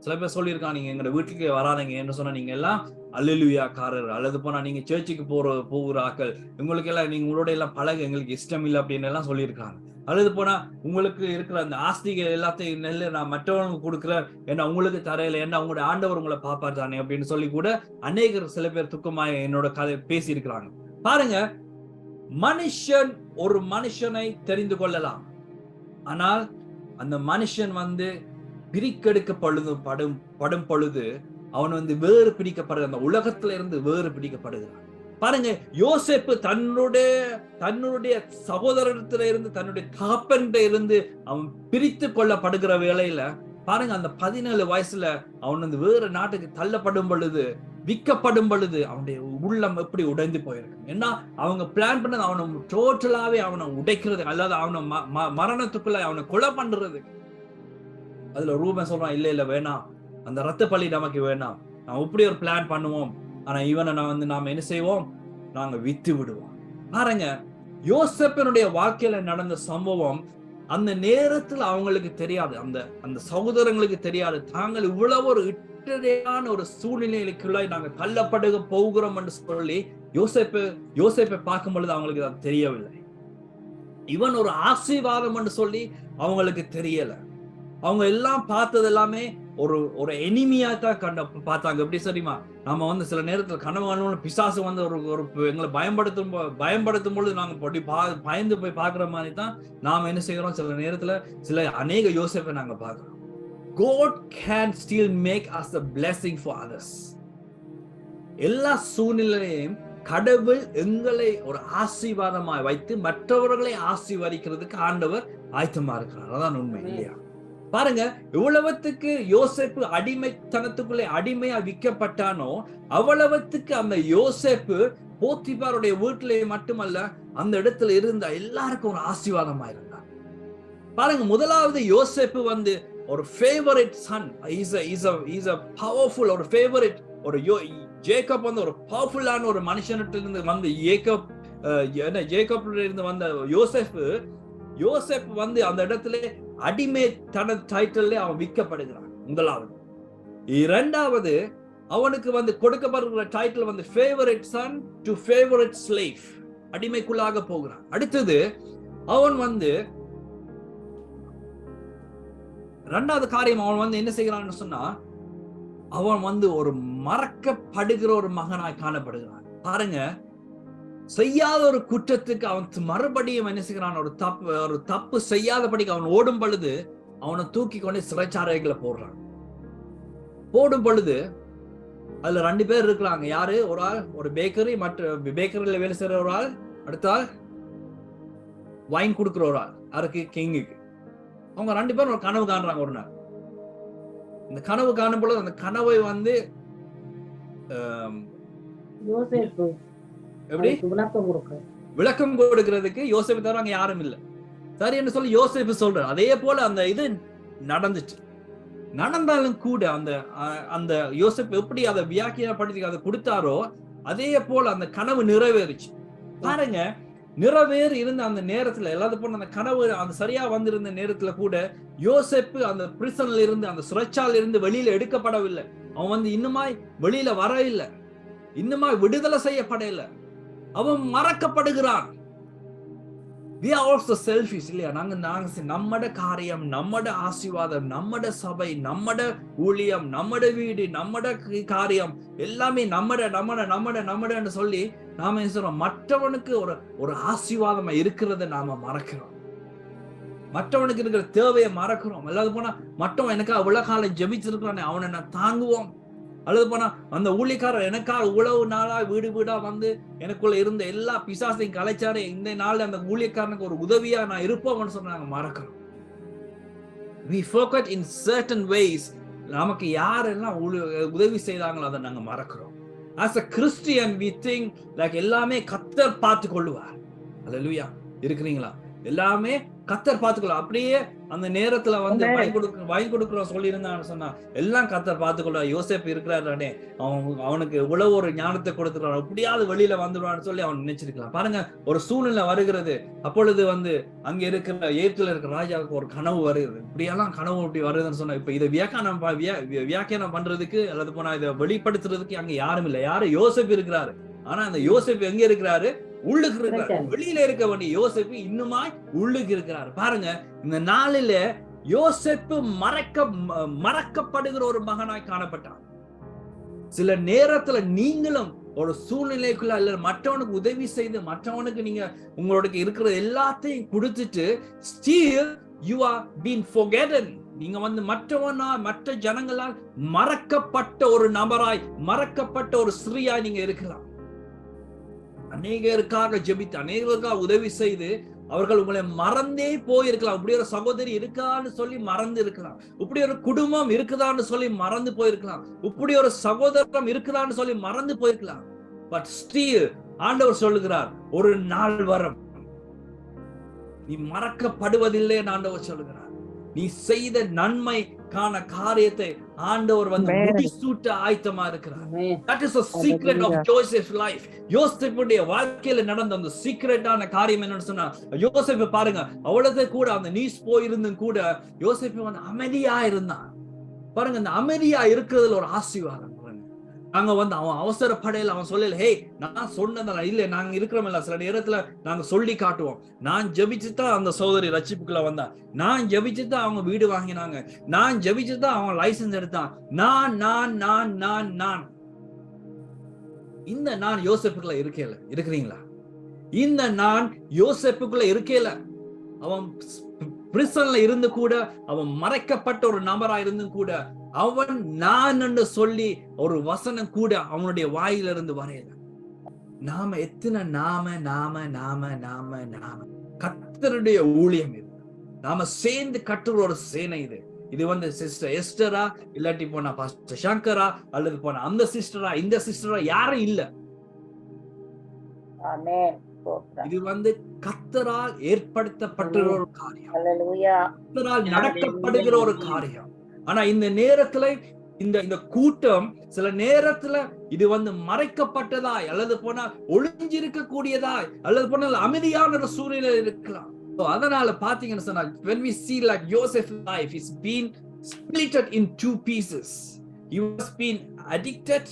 சில பேர் சொல்லியிருக்காங்க, நீங்க எங்க வீட்டுக்கு வராதீங்க என்று சொன்னா நீங்க எல்லாம் அல்லேலூயாக்காரர், அல்லது போனா நீங்க சர்ச்சுக்கு போகிற ஆக்கள், உங்களுக்கு எல்லாம் நீங்க உங்களோட எல்லாம் பழக எங்களுக்கு இஷ்டம் இல்லை அப்படின்னு எல்லாம் சொல்லியிருக்காங்க. அல்லது போனா உங்களுக்கு இருக்கிற அந்த ஆஸ்திகள் எல்லாத்தையும் நான் மற்றவங்களுக்கு கொடுக்குறேன், ஏன்னா உங்களுக்கு தரையில, ஏன்னா உங்களுடைய ஆண்டவர் உங்களை பாப்பார் தானே அப்படின்னு சொல்லி கூட அநேகர் சில பேர் துக்கமாய் என்னோட கதை பேசி இருக்கிறாங்க. பாருங்க, மனுஷன் ஒரு மனுஷனை தெரிந்து கொள்ளலாம், ஆனால் அந்த மனுஷன் பிரிக்கெடுக்கப்படும் பொழுது அவன் வேறு பிடிக்கப்படுகிற, அந்த உலகத்துல இருந்து வேறு பிடிக்கப்படுகிறான். பாருங்க, யோசேப்பு தன்னுடைய சகோதரத்தில இருந்து, தன்னுடைய தகப்பன்கிட்ட இருந்து அவன் பிரித்து கொள்ளப்படுகிற வேளையில பாருங்க, அந்த 17 வயசுல அவன் வேறு நாட்டுக்கு தள்ளப்படும் பொழுது, விற்கப்படும் பொழுது அவனுடைய உள்ளம் எப்படி உடைந்து போயிருக்கு. ஏன்னா அவங்க பிளான் பண்ணது அவனை டோட்டலாவே அவனை உடைக்கிறது, அல்லது அவனை மரணத்துக்குள்ள அவனை கொலை பண்றது. அதுல ரூபன் சொல்றான், இல்ல வேணாம், அந்த ரத்த பலி நமக்கு வேணாம், நான் இப்படி ஒரு பிளான் பண்ணுவோம், ஆனா இவனை நாம என்ன செய்வோம், நாங்க வித்து விடுவோம். பாருங்க, யோசேப்பினுடைய வாழ்க்கையில நடந்த சம்பவம் அந்த நேரத்துல அவங்களுக்கு தெரியாது, அந்த சகோதரங்களுக்கு தெரியாது, தாங்கள் இவ்வளவு ஒரு இட்டரையான ஒரு சூழ்நிலைக்குள்ளாய் நாங்க தள்ளப்படுக போகிறோம் என்று சொல்லி யோசேப்பை பார்க்கும் பொழுது அவங்களுக்கு அது தெரியவில்லை. இவன் ஒரு ஆசீர்வாதம் என்று சொல்லி அவங்களுக்கு தெரியல. அவங்க எல்லாம் பார்த்தது எல்லாமே ஒரு எனிமியா தான் பார்த்தாங்க. எப்படி சரிமா, நம்ம சில நேரத்துல கனவு பிசாசு ஒரு எங்களை பயன்படுத்தும் பொழுது நாங்க பயந்து போய் பாக்குற மாதிரி தான் நாம என்ன செய்யறோம், சில நேரத்துல சில அநேக யோசேப்பை நாங்க பாக்குறோம். God can still make us a blessing for others. எல்லா சூழ்நிலையும் கடவுள் எங்களை ஒரு ஆசீர்வாதமாய் வைத்து மற்றவர்களை ஆசீர்வதிக்கிறதுக்கு ஆண்டவர் ஆயத்தமா இருக்கிறார். அதான் உண்மை இல்லையா? பாருங்க, எவ்வளவுத்துக்கு யோசேப்பு அடிமைத்தனத்துக்குள்ளே அடிமையா விற்கப்பட்டானோ அவ்வளவுத்துக்கு அந்த யோசேப்பு போத்திபாருடைய வீட்டிலே மட்டுமல்ல, அந்த இடத்துல இருந்த எல்லாருக்கும் ஒரு ஆசீர்வாதமா இருந்தார். பாருங்க, முதலாவது யோசேப்பு ஒரு favourite son, is a powerful ஒரு ஃபேவரட் ஒரு ஜேக்கப் ஒரு பவர்ஃபுல்லான ஒரு மனுஷனிட்ட இருந்து ஜேக்கப்ல இருந்து வந்த யோசேப் அந்த இடத்துல அடிமை தன டைட்டில் அவன் விற்கப்படுகிறான். முதலாவது. இரண்டாவது, அவனுக்கு கொடுக்கப்படுகிற title favourite son to favourite slave, அடிமைக்குள்ளாக போகிறான். அடுத்தது அவன் இரண்டாவது காரியம், அவன் என்ன செய்கிறான்னு சொன்னா, அவன் ஒரு மறக்கப்படுகிற ஒரு மகனாய் காணப்படுகிறான். பாருங்க, செய்யாத ஒரு குற்றத்துக்கு அவன் மறுபடியும் என்ன செய்கிறான், ஒரு தப்பு செய்யாதபடிக்கு அவன் ஓடும் பொழுது அவனை தூக்கி கொண்டு சிறைச்சாலைகளை போடுறான். போடும் பொழுது அதுல 2 பேர் இருக்கிறாங்க. யாரு? ஒரு ஆள் ஒரு பேக்கரி, மற்ற பேக்கரியில வேலை செய்யற ஒரு ஆள், அடுத்த ஆள் வைன் கொடுக்குற ஒரு ஆள். யாருக்கு? கிங்குக்கு. அவங்க 2 பேரும் ஒரு கனவு காண்றாங்க ஒரு நாள். இந்த கனவு காணும் பொழுது அந்த கனவை வந்து யோசேப்பு எப்படி அதுக்கு விளக்கம் கொடுக்க விளக்கம் கொடுக்கிறதுக்கு யோசேப்பு தவிர அங்க யாரும் இல்லை. சரி என்று சொல்லி யோசேப்பு சொல்றாரு. அதே போல அந்த இது நடந்துச்சு. நடந்தாலும் கூட அந்த அந்த யோசேப்பு எப்படி அதை வியாக்கியப்படுத்தி அதை கொடுத்தாரோ அதே போல அந்த கனவு நிறைவேறுச்சு. பாருங்க, நிறைவேறி இருந்த அந்த நேரத்துல எல்லாத்தையும் போன அந்த கனவு அந்த சரியா வந்திருந்த நேரத்துல கூட யோசேப்பு அந்த பிரிசன்ல இருந்து, அந்த சிறைச்சாலையில இருந்து வெளியில எடுக்கப்படவில்லை. அவன் வந்து இன்னுமாய் வெளியில வர இல்லை, இன்னுமாய் விடுதலை செய்யப்படல, அவன் மறக்கப்படுகிறான். We are also selfish இல்லையா? நாங்க நம்மட காரியம், நம்மட ஆசீர்வாதம், நம்மட சபை, நம்மட ஊழியம், நம்மட வீடு, நம்மட காரியம் எல்லாமே நம்மட சொல்லி நாம என்ன சொல்றோம்? மற்றவனுக்கு ஒரு ஆசீர்வாதமா இருக்கிறத நாம மறக்கிறோம். மற்றவனுக்கு இருக்கிற தேவையை மறக்கிறோம். எல்லாது போனா மற்றவன் எனக்கா இவ்வளவு காலம் ஜெபிச்சிருக்கானே அவனை நான் தாங்குவோம். அல்லது போனா அந்த ஊழியக்காரர் எனக்காக உழவு நாளா வீடு வீடா வந்து எனக்குள்ள இருந்த எல்லா பிசாசையும் கலைச்சாரு, இந்த நாள்ல அந்த ஊழியக்காரனுக்கு ஒரு உதவியா நான் இருப்போம்னு சொன்னாங்க. மறக்கிறோம். We forget in certain ways. நமக்கு யாரெல்லாம் உதவி செய்தாங்களோ அதை நாங்க மறக்கிறோம். As a Christian we think like எல்லாமே கர்த்தர் பார்த்து கொள்ளுவார். அல்லேலூயா. இருக்கிறீங்களா? எல்லாமே கர்த்தர் பார்த்துக்கொள்ளும். அப்படியே அந்த நேரத்துல வந்து வாங்கி கொடுக்குறோம் சொல்லி இருந்தான்னு சொன்னா எல்லாம் கர்த்தர் பார்த்துக்கொள்ளுவார். யோசேப்பு இருக்கிறாரு, அவனுக்கு இவ்வளவு ஒரு ஞானத்தை கொடுத்துருவான், எப்படியாவது வெளியில வந்துடுவான்னு சொல்லி அவன் நினைச்சிருக்கலாம். பாருங்க, ஒரு சூழ்நிலை வருகிறது. அப்பொழுது வந்து அங்க இருக்கிற எகிப்துல இருக்கிற ராஜாவுக்கு ஒரு கனவு வருகிறது. இப்படியெல்லாம் கனவு இப்படி வருதுன்னு சொன்னா இப்ப இதை வியாக்கியானம் பண்றதுக்கு அல்லது போனா இதை வெளிப்படுத்துறதுக்கு அங்க யாரும் இல்லை. யாரு? யோசேப்பு இருக்கிறாரு. ஆனா அந்த யோசேப்பு எங்க இருக்கிறாரு? உள்ளுக்கு இருக்கிறார். வெளியில இருக்க வேண்டிய யோசேப்பு இன்னுமாய் உள்ளுக்கு இருக்கிறார். பாருங்க, இந்த நாளில யோசேப்பு மறக்கப்படுகிற ஒரு மகனாய் காணப்பட்டார். சில நேரத்துல நீங்களும் ஒரு சூழ்நிலைக்குள்ள அல்ல மற்றவனுக்கு உதவி செய்து மற்றவனுக்கு நீங்க உங்களோட இருக்கிற எல்லாத்தையும் கொடுத்துட்டு still you are being forgotten. நீங்க வந்து மற்ற ஜனங்களால் மறக்கப்பட்ட ஒரு நபராய், மறக்கப்பட்ட ஒரு ஸ்திரீயாய் நீங்க இருக்கலாம். அநேகருக்காக ஜெபித்து அநேகருக்காக உதவி செய்து அவர்கள் உங்களை மறந்தே போயிருக்கலாம். இப்படி ஒரு சகோதரி இருக்கான்னு சொல்லி மறந்து இருக்கலாம், இப்படி ஒரு குடும்பம் இருக்குதான்னு சொல்லி மறந்து போயிருக்கலாம், இப்படி ஒரு சகோதரம் இருக்குதான்னு சொல்லி மறந்து போயிருக்கலாம். பட் ஸ்டில் ஆண்டவர் சொல்லுகிறார், ஒரு நாள் வரும் நீ மறக்கப்படுவதில்லை. ஆண்டவர் சொல்லுகிறார், நீ செய்த நன்மைக்கான காரியத்தை ஆண்டவர் வந்து முடிசூட்ட ஆயத்தமா இருக்கிறார். That is the secret of Joseph's life. யோசேப்புடைய வாழ்க்கையில நடந்த அந்த சீக்ரெட்டான காரியம் என்னன்னு சொன்னா, யோசேப்பு பாருங்க, அவ்வளவு கூட அந்த நியூஸ் போயிருந்தும் கூட யோசேப்பு வந்து அமைதியா இருந்தான். பாருங்க, இந்த அமைதியா இருக்கிறதுல ஒரு ஆசீர்வாதம். நாங்க வந்து அவன் அவசரப்படையில அவன் சொல்லல, ஹே நான் சொன்னதால இல்ல, நாங்க இருக்கிறோம்ல சில நேரத்துல நாங்க சொல்லி காட்டுவோம், நான் ஜெபிச்சுதான் அந்த சகோதரி ரட்சிப்புக்குள்ள வந்தா, நான் ஜெபிச்சுதான் அவங்க வீடு வாங்கினாங்க, நான் ஜெபிச்சுதான் அவன் லைசன்ஸ் எடுத்தான், நான் இந்த நான் யோசேப்புக்குள்ள இருக்கிறீங்களா? இந்த நான் யோசேப்புக்குள்ள இருக்கல. அவன் பிரிசன்ல இருந்து கூட, அவன் மறைக்கப்பட்ட ஒரு நபரா இருந்தும் கூட, அவன் நான் என்று சொல்லி ஒரு வசனம் கூட அவனுடைய வாயிலிருந்து வரையல. நாம எத்தனை நாம கர்த்தருடைய ஊழியம் இது. நாம சேர்ந்து கட்டுற ஒரு சேனை இது. இது வந்து சிஸ்டர் எஸ்டரா, இல்லாட்டி போனா பாஸ்டர் சங்கரா, அல்லது போனா அந்த சிஸ்டரா இந்த சிஸ்டரா யாரும் இல்ல. இது வந்து கர்த்தரால் ஏற்படுத்தப்பட்ட ஒரு காரியம், கர்த்தரால் நடக்கப்படுகிற ஒரு காரியம். ஆனா இந்த நேரத்துல இந்த கூட்டம் சில நேரத்துல இது வந்து மறைக்கப்பட்டதாய் அல்லது போனா ஒளிஞ்சிருக்க கூடியதாய் அல்லது போனா அமைதியான ஒரு சூழ்நிலை இருக்கலாம். அதனால பாத்தீங்கன்னு சொன்னா, when we see like Joseph's life is being split in two pieces. He was being addicted,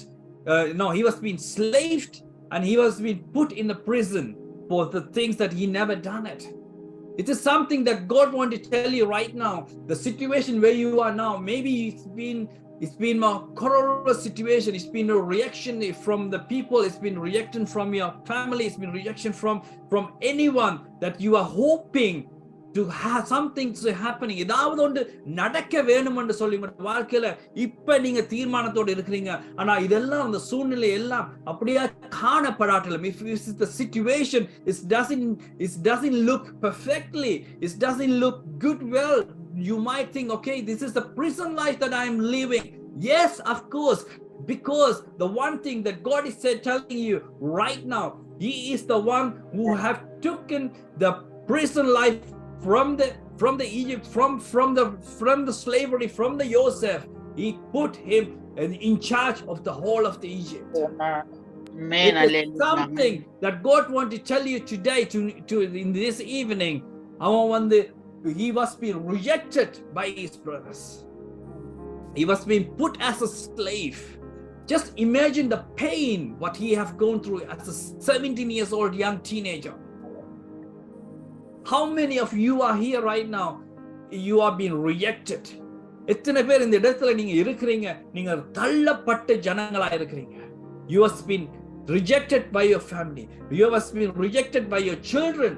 he was being slaved, and he was being put in the prison for the things that he never done it. It is something that God wants to tell you right now. The situation where you are now, maybe it's been a corolla situation. It's been a reaction from the people. It's been reaction from your family. It's been reaction from anyone that you are hoping to have something to happening, ஏதாவது ஒன்று நடக்க வேணும் என்று சொல்லி வாழ்க்கையில இப்ப நீங்க தீர்மானத்தோட இருக்கிறீங்க. ஆனா இதெல்லாம் அந்த சூழ்நிலை எல்லாம் அப்படியே காணப்படாட்டலும், if the situation doesn't look perfectly, it doesn't look good, well, you might think, okay, this is the prison life that I am living. Yes, of course, because the one thing that God is telling you right now, He is the one who have taken the prison life from the Egypt, from the slavery, from the Joseph. He put him in charge of the whole of the Egypt. Amen. It is something that God wants to tell you today, to in this evening. He was being rejected by his brothers. He was being put as a slave. Just imagine the pain what he have gone through as a 17 years old young teenager. How many of you are here right now? You are being rejected. எத்தனை பேர் இந்த இடத்துல நீங்க இருக்கிறீங்க, நீங்க தள்ளப்பட்ட ஜனங்களா இருக்கிறீங்க. You have been rejected by your family. You have been rejected by your children.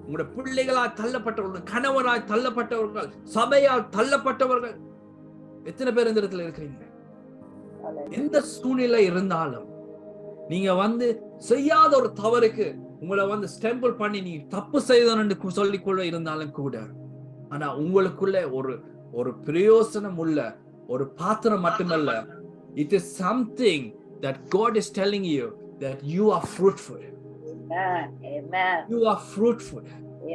உங்களுடைய பிள்ளைகளால் தள்ளப்பட்டவர்கள், கணவரால் தள்ளப்பட்டவர்கள், சபையால் தள்ளப்பட்டவர்கள். எத்தனை பேர் இந்த இடத்துல இருக்கிறீங்க? எந்த சூழ்நிலை இருந்தாலும் நீங்க செய்யாத ஒரு தவறுக்கு உங்களை ஸ்டெம்பிள் பண்ணி நீ தப்பு செய்தன்னு சொல்லிக்கொள்ள இருந்தாலும் கூட, ஆனா உங்களுக்குள்ள ஒரு பிரயோசனம் உள்ள ஒரு பாத்திரம் மட்டுமல்ல, it is something that God is telling you that you are fruitful. Amen. You are fruitful.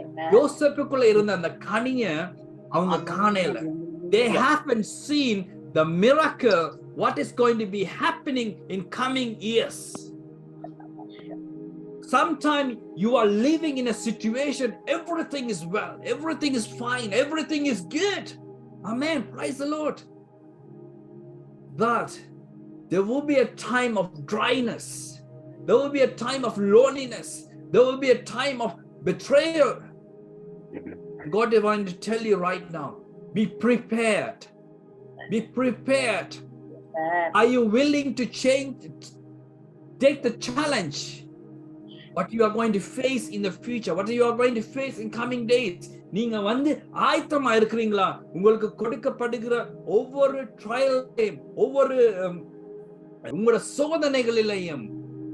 Amen. யோசேப்புக்குள்ள இருந்த அந்த கனிய அவங்க காணல. They haven't seen the miracle, what is going to be happening in coming years. Sometimes you are living in a situation, everything is well, everything is fine, everything is good. Amen. Praise the Lord. But there will be a time of dryness. There will be a time of loneliness. There will be a time of betrayal. God is going to tell you right now, be prepared. Be prepared. Are you willing to change, take the challenge? What you are going to face in the future, what you are going to face in coming days. நீங்க ஆயத்தமா இருக்கிறீங்களா? உங்களுக்கு கொடுக்கப்படுகிற ஒவ்வொரு ட்ரையலையும், ஒவ்வொரு உங்களோட சோதனைகளிலையும்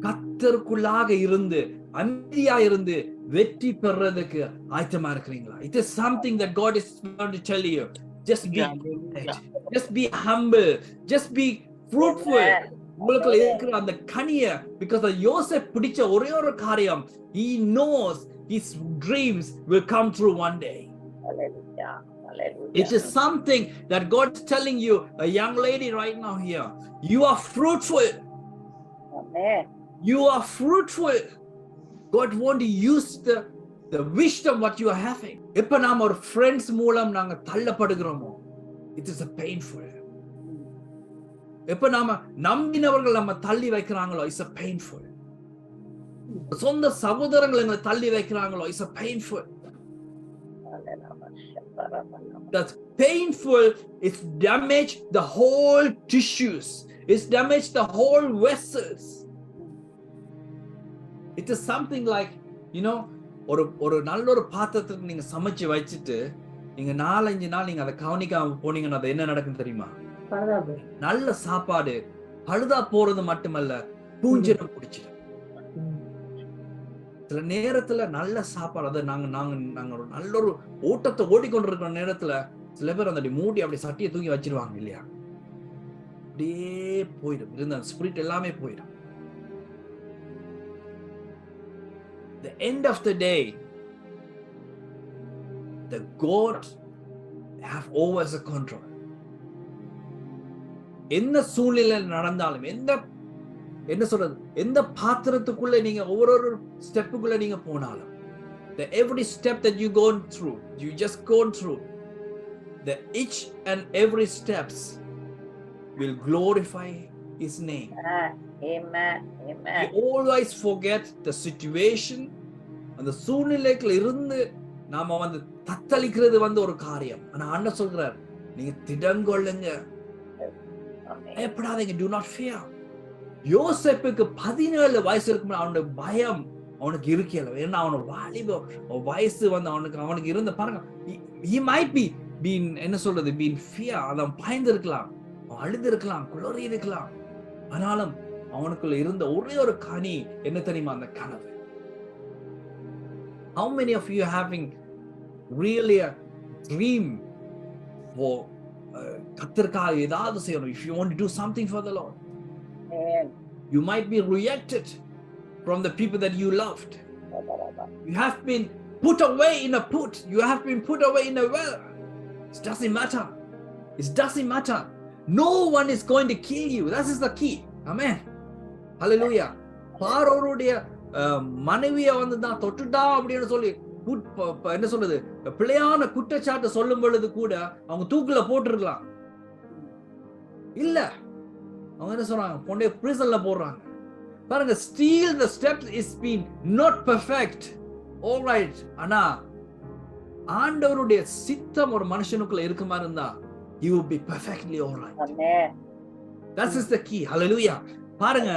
கர்த்தருக்குள்ளாக இருந்து அமைதியா இருந்து வெற்றி பெறதுக்கு ஆயத்தமா இருக்கிறீங்களா? It is something that God is going to tell you. Just be humble, just be fruitful. உங்களுக்குள்ள இருக்கிற அந்த கனிய, because யோசேப் பிடிச்ச ஒரே ஒரு காரியம், he knows his dreams will come true one day. Hallelujah. Hallelujah. It is something that God is telling you, a young lady right now here, you are fruitful. Amen. You are fruitful. God want to use the wisdom what you are having. எப்ப நாம ஒரு friends மூலம் நாங்க தள்ளப்படுகிறோமோ, it is a painful. எப்ப நாம நம்பினவர்கள் நம்ம தள்ளி வைக்கிறாங்களோ, it's a painful. சொந்த சகோதரங்கள் எங்களை தள்ளி வைக்கிறாங்களோ, it's a painful. That's painful. It's damaged the whole tissues. It's damaged the whole vessels. It is something like, ஒரு நல்ல ஒரு பாத்திரத்துக்கு நீங்க சமைச்சு வச்சுட்டு நீங்க 4-5 நாள் நீங்க அதை கவனிக்காம போனீங்கன்னா அது என்ன நடக்கும் தெரியுமா? நல்ல சாப்பாடு பழுதா போறது மட்டுமல்ல, பூஞ்சிரம் பிடிச்சிடும். சில நேரத்துல நல்ல சாப்பாடு, அதை நாங்க ஒரு நல்ல ஒரு ஓட்டத்தை ஓடிக்கொண்டிருக்கிற நேரத்துல சில பேர் அந்த மூடி அப்படி சட்டியை தூக்கி வச்சிருவாங்க இல்லையா, அப்படியே போயிடும், இருந்த ஸ்பிரிட் எல்லாமே போயிடும். The end of the day, the God have always a control. என்ன சூழ்நிலை நடந்தாலும், எந்த பாத்திரத்துக்குள்ள நீங்க ஒவ்வொரு ஸ்டெப்புக்குள்ள நீங்க போனாலும், the every step that you just gone through, the each and every steps will glorify His name. Amen. Amen. We always forget the situation. அந்த சூழ்நிலைக்குள்ள இருந்து நாம தத்தளிக்கிறது ஒரு காரியம். ஆனா ஆண்டவர் சொல்றார், நீங்க திடங்கொள்ளுங்க, பயப்படாதீங்க, do not fear. யோசேப்புக்கு 17 வயசு இருக்கும்போது அவனுடைய பயம், அவனுக்கு இருக்கல. ஏன்னா அவனோட வாலிப வயசு வந்து அவனுக்கு இருந்த பாருங்க, he might be been என்ன சொல்றது been fear, அவன் பயந்து இருக்கலாம், அவன் அழுது இருக்கலாம், குளறி இருக்கலாம். ஆனாலும் அவனுக்குள்ள இருந்த ஒரே ஒரு கனி என்ன தெரியுமா? அந்த கனவு. How many of you having really a dream for கர்த்தருக்காக ஏதாவது செய்யணும்? If you want to do something for the Lord, Amen. you might be rejected from the people that you loved. You have been put away in a put. You have been put away in a well. It doesn't matter. It doesn't matter. No one is going to kill you. That is the key. Amen. Hallelujah. பார்வோருடைய மனைவியை வந்து தான் தொட்டுட்டா அப்படின்னு சொல்லி என்ன சொல்றது பிள்ளையான குற்றச்சாட்டு சொல்லும் பொழுது கூட அவங்க தூக்குல போட்டிருக்கலாம். இல்ல, அவங்க என்ன சொல்றாங்க? கொண்டே பிரிசன்ல போடுறாங்க. பாருங்க, still the steps is been not perfect. All right. ஆனா ஆண்டவருடைய சித்தம் ஒரு மனுஷனுக்குள்ள இருக்க மாதிரி இருந்தா he will be perfectly all right. Amen. That is the key. Hallelujah. பாருங்க,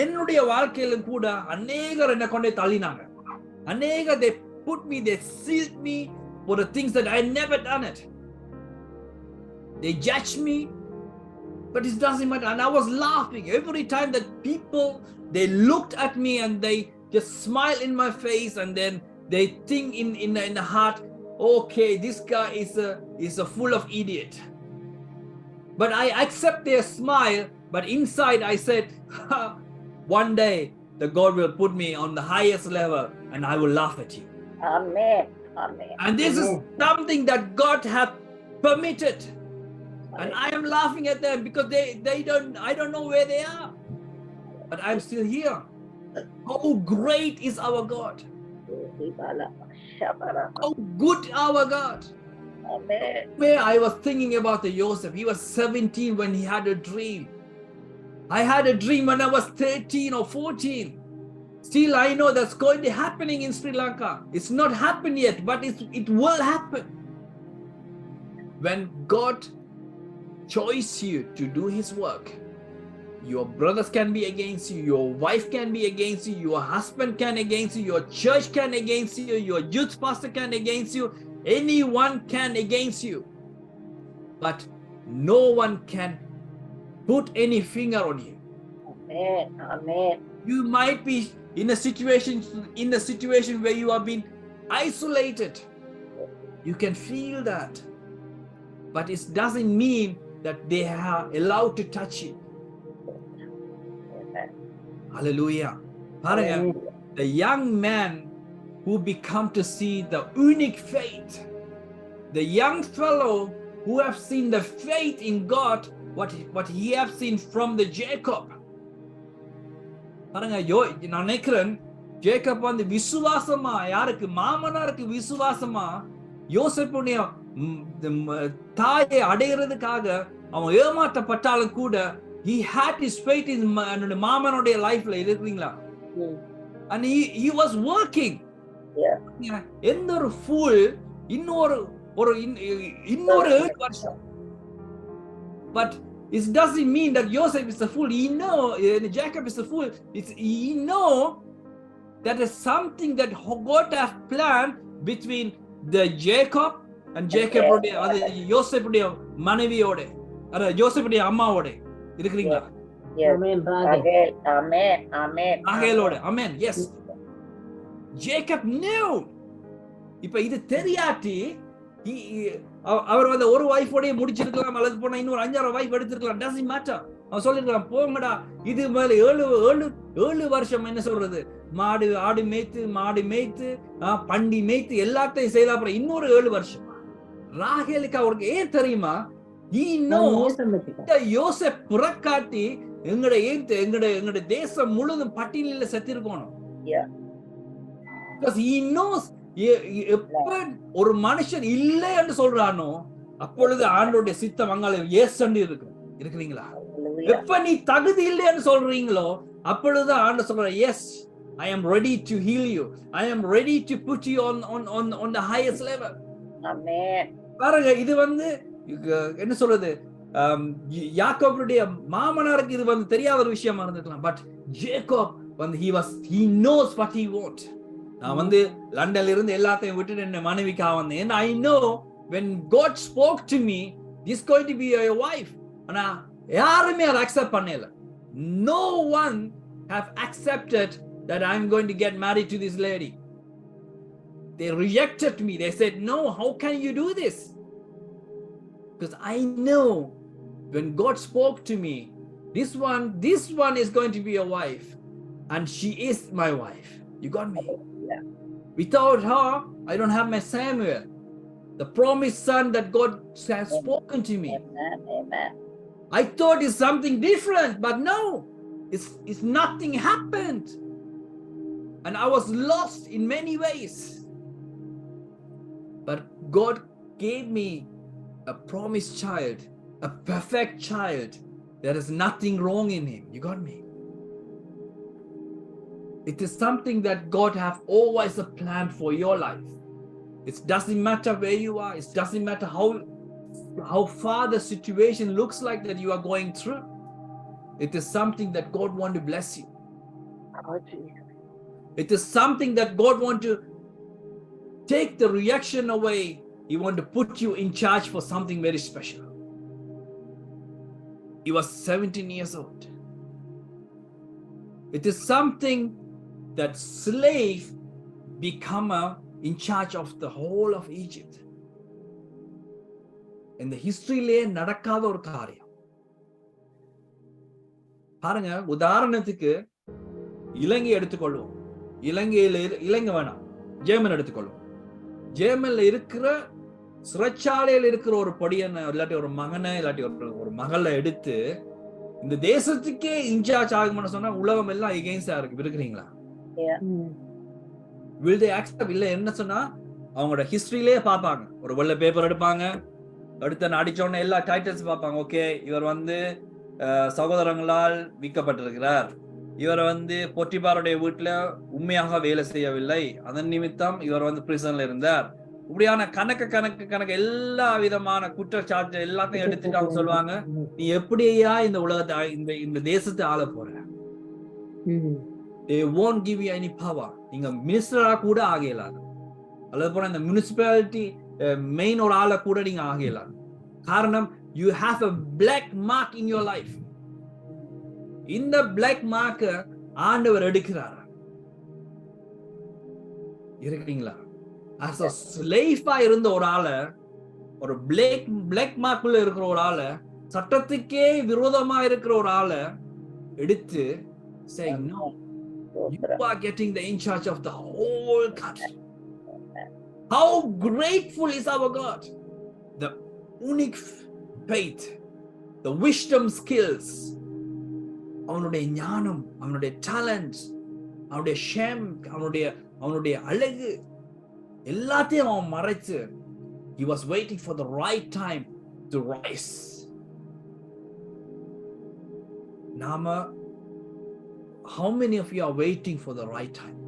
என்னுடைய வாழ்க்கையிலும் கூட அநேகர் என்ன கொண்டே தள்ளினாங்க. அநேகர் they put me, they sealed me for the things that I never done it. They judged me, but it doesn't matter. And I was laughing every time that people, they looked at me and they just smile in my face, and then they think in the heart, okay, this guy is a full of idiot. But I accept their smile, but inside I said, one day the God will put me on the highest level and I will laugh at you. Amen. Amen. And this is something that God have permitted. And I am laughing at them because I don't know where they are. But I'm still here. How great is our God. How good our God. Amen. Where I was thinking about the Joseph. He was 17 when he had a dream. I had a dream when I was 13 or 14. Still, I know that's going to happening in Sri Lanka. It's not happened yet, but it will happen. When God chose you to do His work, your brothers can be against you, your wife can be against you, your husband can against you, your church can against you, your youth pastor can against you, anyone can against you. But no one can put any finger on you. Amen. Amen. You might be in a situation where you have been isolated. You can feel that. But it doesn't mean that they are allowed to touch you. Amen. Hallelujah. பாருங்க, the young man who become to see the unique faith, the young fellow who have seen the faith in God, what he have seen from the Jacob. பாருங்க, நான் நினைக்கிறேன் Jacob வந்து விசுவாசமா, யாருக்கு? மாமனாருக்கு விசுவாசமா யோசேப்புடைய தாயை அடைகிறதுக்காக அவன் ஏமாற்றப்பட்டாலும் கூட he had his faith in மாமனுடைய லைஃப்ல. இருக்கிறீங்களா? and he was working. எந்த ஒரு fool இன்னொரு 7 வருஷம். But it doesn't mean that Joseph is a fool. Jacob is a fool. He know that is something that God have planned between the Jacob and Jacob அது யோசேப்புடைய மனைவியோட, அத யோசேப்புடைய அம்மாவோட. இருக்கிறீங்களா? Amen. Amen. Amen. ராகேலோட. Amen. Yes. Jacob knew. இப்ப இது தெரியாட்டி அவர் வந்து ஒரு வைஃபோடய முடிச்சிருக்கலாம், அல்லது போனா இன்னொரு 5-6 வைஃப் எடுத்திருக்கலாம். doesn't matter. அவன் சொல்லிருக்கலாம், போங்கடா, இது மேல 7 வருஷம் என்ன சொல்றது, ஆடு மேய்த்து பண்டி மேய்த்து எல்லாத்தையும் செய்த அப்புறம் இன்னொரு 7 வருஷம். ராகேலுக்கு அவருக்கு ஏன் தெரியுமா? யோசேப் புறக்காட்டி எங்கட தேசம் முழுதும் பட்டியலில் செத்திருக்கணும். Because he knows எப்ப ஒரு மனுஷன் இல்லை என்று சொல்றானோ அப்பொழுது ஆண்டவருடைய சித்தம் அங்கால எஸ் என்று இருக்கிறீங்களா? எப்ப நீ தகுதி இல்லை என்று சொல்றீங்களோ அப்பொழுது ஆண்டவர் சொல்ற, S, I am ready to heal you. I am ready to put you on the highest level. Amen. பாருங்க, இது வந்து என்ன சொல்றது, யாக்கோபுடைய மாமனாருக்கு இது வந்து தெரியாத ஒரு விஷயமா இருந்திருக்கலாம். பட் ஜேக்கப் வந்து he knows what he want. நான் வந்து லண்டன்ல இருந்து எல்லாத்தையும் விட்டுட்டு என்ன மனைவிக்காக வந்தேன். I know when God spoke to me, this is going to be your wife. ஆனா யாருமே அதை அக்செப்ட் பண்ணல. No one have accepted that I'm going to get married to this lady. They rejected me. They said, no, how can you do this? Because I know when God spoke to me, this one is going to be a wife, and she is my wife. You got me? Yeah. Without her, I don't have my Samuel, the promised son that God has spoken to me. Amen. Amen. I thought it's something different, but no, it's nothing happened. And I was lost in many ways. But God gave me a promised child, a perfect child. There is nothing wrong in him. You got me? It is something that God have always a plan for your life. It doesn't matter where you are. It doesn't matter how far the situation looks like that you are going through. It is something that God want to bless you. Oh, Jesus. It is something that God want to take the reaction away. He want to put you in charge for something very special. He was 17 years old. It is something that slave become in charge of the whole of Egypt. In the historyலே நடக்காத ஒரு காரியம். பாருங்க, உதாரணத்துக்கு இலங்கை எடுத்துக்கொள்வோம். இலங்கை வேணாம், German எடுத்துக்கொள்வோம். ஜெர்மன்ல இருக்கிற சிறைச்சாலையில் இருக்கிற ஒரு பொடியனை இல்லாட்டி ஒரு மகனை இல்லாட்டி ஒரு மகளை எடுத்து இந்த தேசத்துக்கே இன்சார்ஜ் ஆகும்னு சொன்னா உலகம் எல்லாம் எகெயின்ஸ்டா இருக்கிறீங்களா? will they accept? இல்ல, என்ன சொன்னா அவங்களோட ஹிஸ்டரியிலே பார்ப்பாங்க. ஒரு வெள்ளை பேப்பர் எடுப்பாங்க, அடுத்த அடிச்சோடனே எல்லா டைட்டில்ஸ் பார்ப்பாங்க. ஓகே, இவர் வந்து சகோதரங்களால் விற்கப்பட்டிருக்கிறார், இவர் வந்து பொட்டிபாருடைய வீட்டுல உண்மையாக வேலை செய்யவில்லை, அதன் நிமித்தம் இவர் வந்து பிரிசன்ல இருந்தார். இப்படியான கணக்கு எல்லா விதமான குற்றச்சாட்டு எல்லாத்தையும் எடுத்துட்டு அவங்க சொல்லுவாங்க, நீ எப்படியா இந்த உலகத்தை இந்த தேசத்தை ஆள போற? They won't give you any power. நீங்க மினிஸ்டரா கூட ஆகலாது, அல்லது போல இந்த முனிசிபாலிட்டி மெயின் ஒரு ஆள கூட நீங்க ஆகலாது. காரணம், you have a black mark in your life. இந்த black mark ஆண்டவர் எடுக்கிறார். இருக்கீங்களா? as a slave இருந்த ஒரு ஆள, ஒரு black markல இருக்கிற ஒரு ஆள, சட்டத்துக்கே விரோதமா இருக்கிற ஒரு ஆள எடுத்து say no, you are getting the in charge of the whole country. How grateful is our God? The unique faith, the wisdom skills, அவனுடைய ஞானம், அவனுடைய talent, அவனுடைய ஷேம், அவனுடைய அழகு எல்லாத்தையும் அவன் மறைச்சு, he was waiting for the right time to rise. நாம, how many of you are waiting for the right time?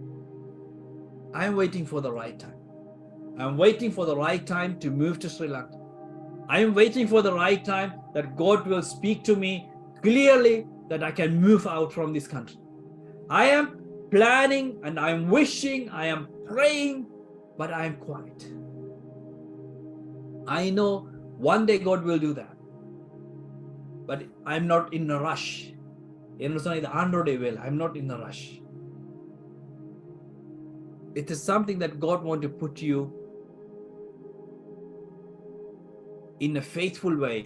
I am waiting for the right time. I am waiting for the right time to move to Sri Lanka. I am waiting for the right time that God will speak to me clearly that I can move out from this country. I am planning and I am wishing, I am praying, but I am quiet. I know one day God will do that, but I am not in a rush. என்ன சொன்னா, இது ஆண்டவருடைய வேலை. I am not in a rush. It is something that God wants to put you in a faithful way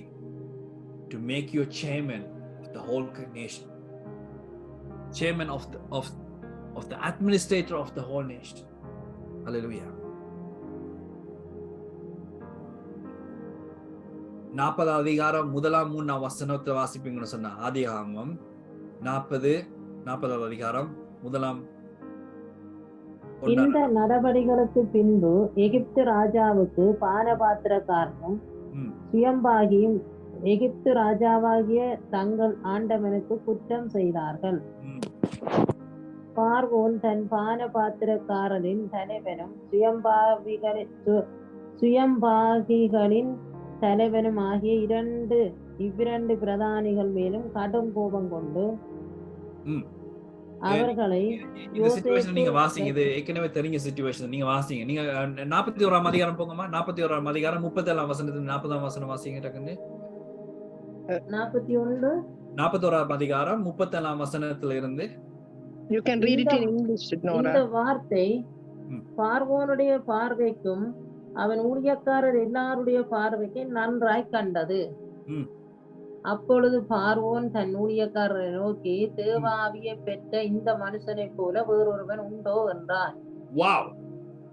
to make you chairman of the whole nation, chairman of the administrator of the whole nation. Hallelujah. 40 அதிகாரம் 1-3 வசனத்தை வாசிப்பீங்கன்னு சொன்னா, ஆதியாகமம் 40 அதிகாரம் 1. இந்த நடவடிக்கைகளுக்கு பின்பு எகிப்து ராஜாவுக்கு பானபாத்திரக்காரனும் சுயம்பாகியும் எகிப்து ராஜாவாகிய தங்கள் ஆண்டவனுக்கு குற்றம் செய்தார்கள். பார்வோன் தன் பானபாத்திரக்காரரின் தலைவனும் சுயம்பாகிகளின் தலைவனும் ஆகிய இவ்விரண்டு பிரதானிகள் மேலும் கடும் கோபம் கொண்டு அவர்களை இந்த சிச்சுவேஷன் யோசேப்பு நீங்க வாசிங்க, இது ஏற்கனவே தெரிஞ்ச சிச்சுவேஷன் நீங்க வாசிங்க. நீங்க 41ஆம் அதிகாரம் போங்கம்மா. 41ஆம் அதிகாரம் 37ஆம் வசனத்துல 40ஆம் வசனம் வாசிங்க டக்குன்னு. 41 41ஆம் அதிகாரம் 37ஆம் வசனத்துல இருந்து. You can read it in English, Nora. இந்த வார்த்தை ம். பார்வோனுடைய பார்வைக்கும் அவன் ஊழியக்காரர் எல்லாருடைய பார்வைக்கும் நன்றாய் கண்டது. ம். அப்பொழுது பார்வோன் தன் ஊழியக்காரரை நோக்கி, தேவாவியை பெற்ற இந்த மனுஷனை போல வேறொருவன் உண்டோ என்றான். Wow,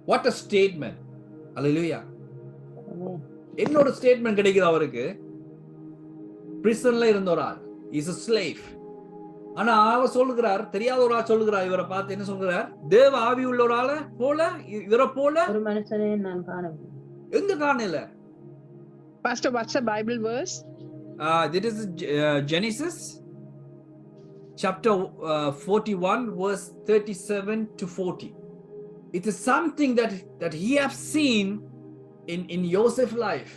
what a statement. Hallelujah. என்னோட ஸ்டேட்மெண்ட் கிடைக்குது அவருக்கு. பிரிசன்ல இருந்த ஒரு ஆள், இஸ் a slave. ஆனா அவர் சொல்லுகிறார், தெரியாத ஒரு ஆள் சொல்லுகிறார், இவரை பார்த்து என்ன சொல்கிறார்? தேவ ஆவி உள்ள ஒரு ஆள போல, இவரை போல ஒரு மனுஷனை நான் காணவில்லை. எங்க காணல? Pastor, what's the Bible verse? This is Genesis chapter 41 verse 37 to 40. It is something that he have seen in Joseph's life,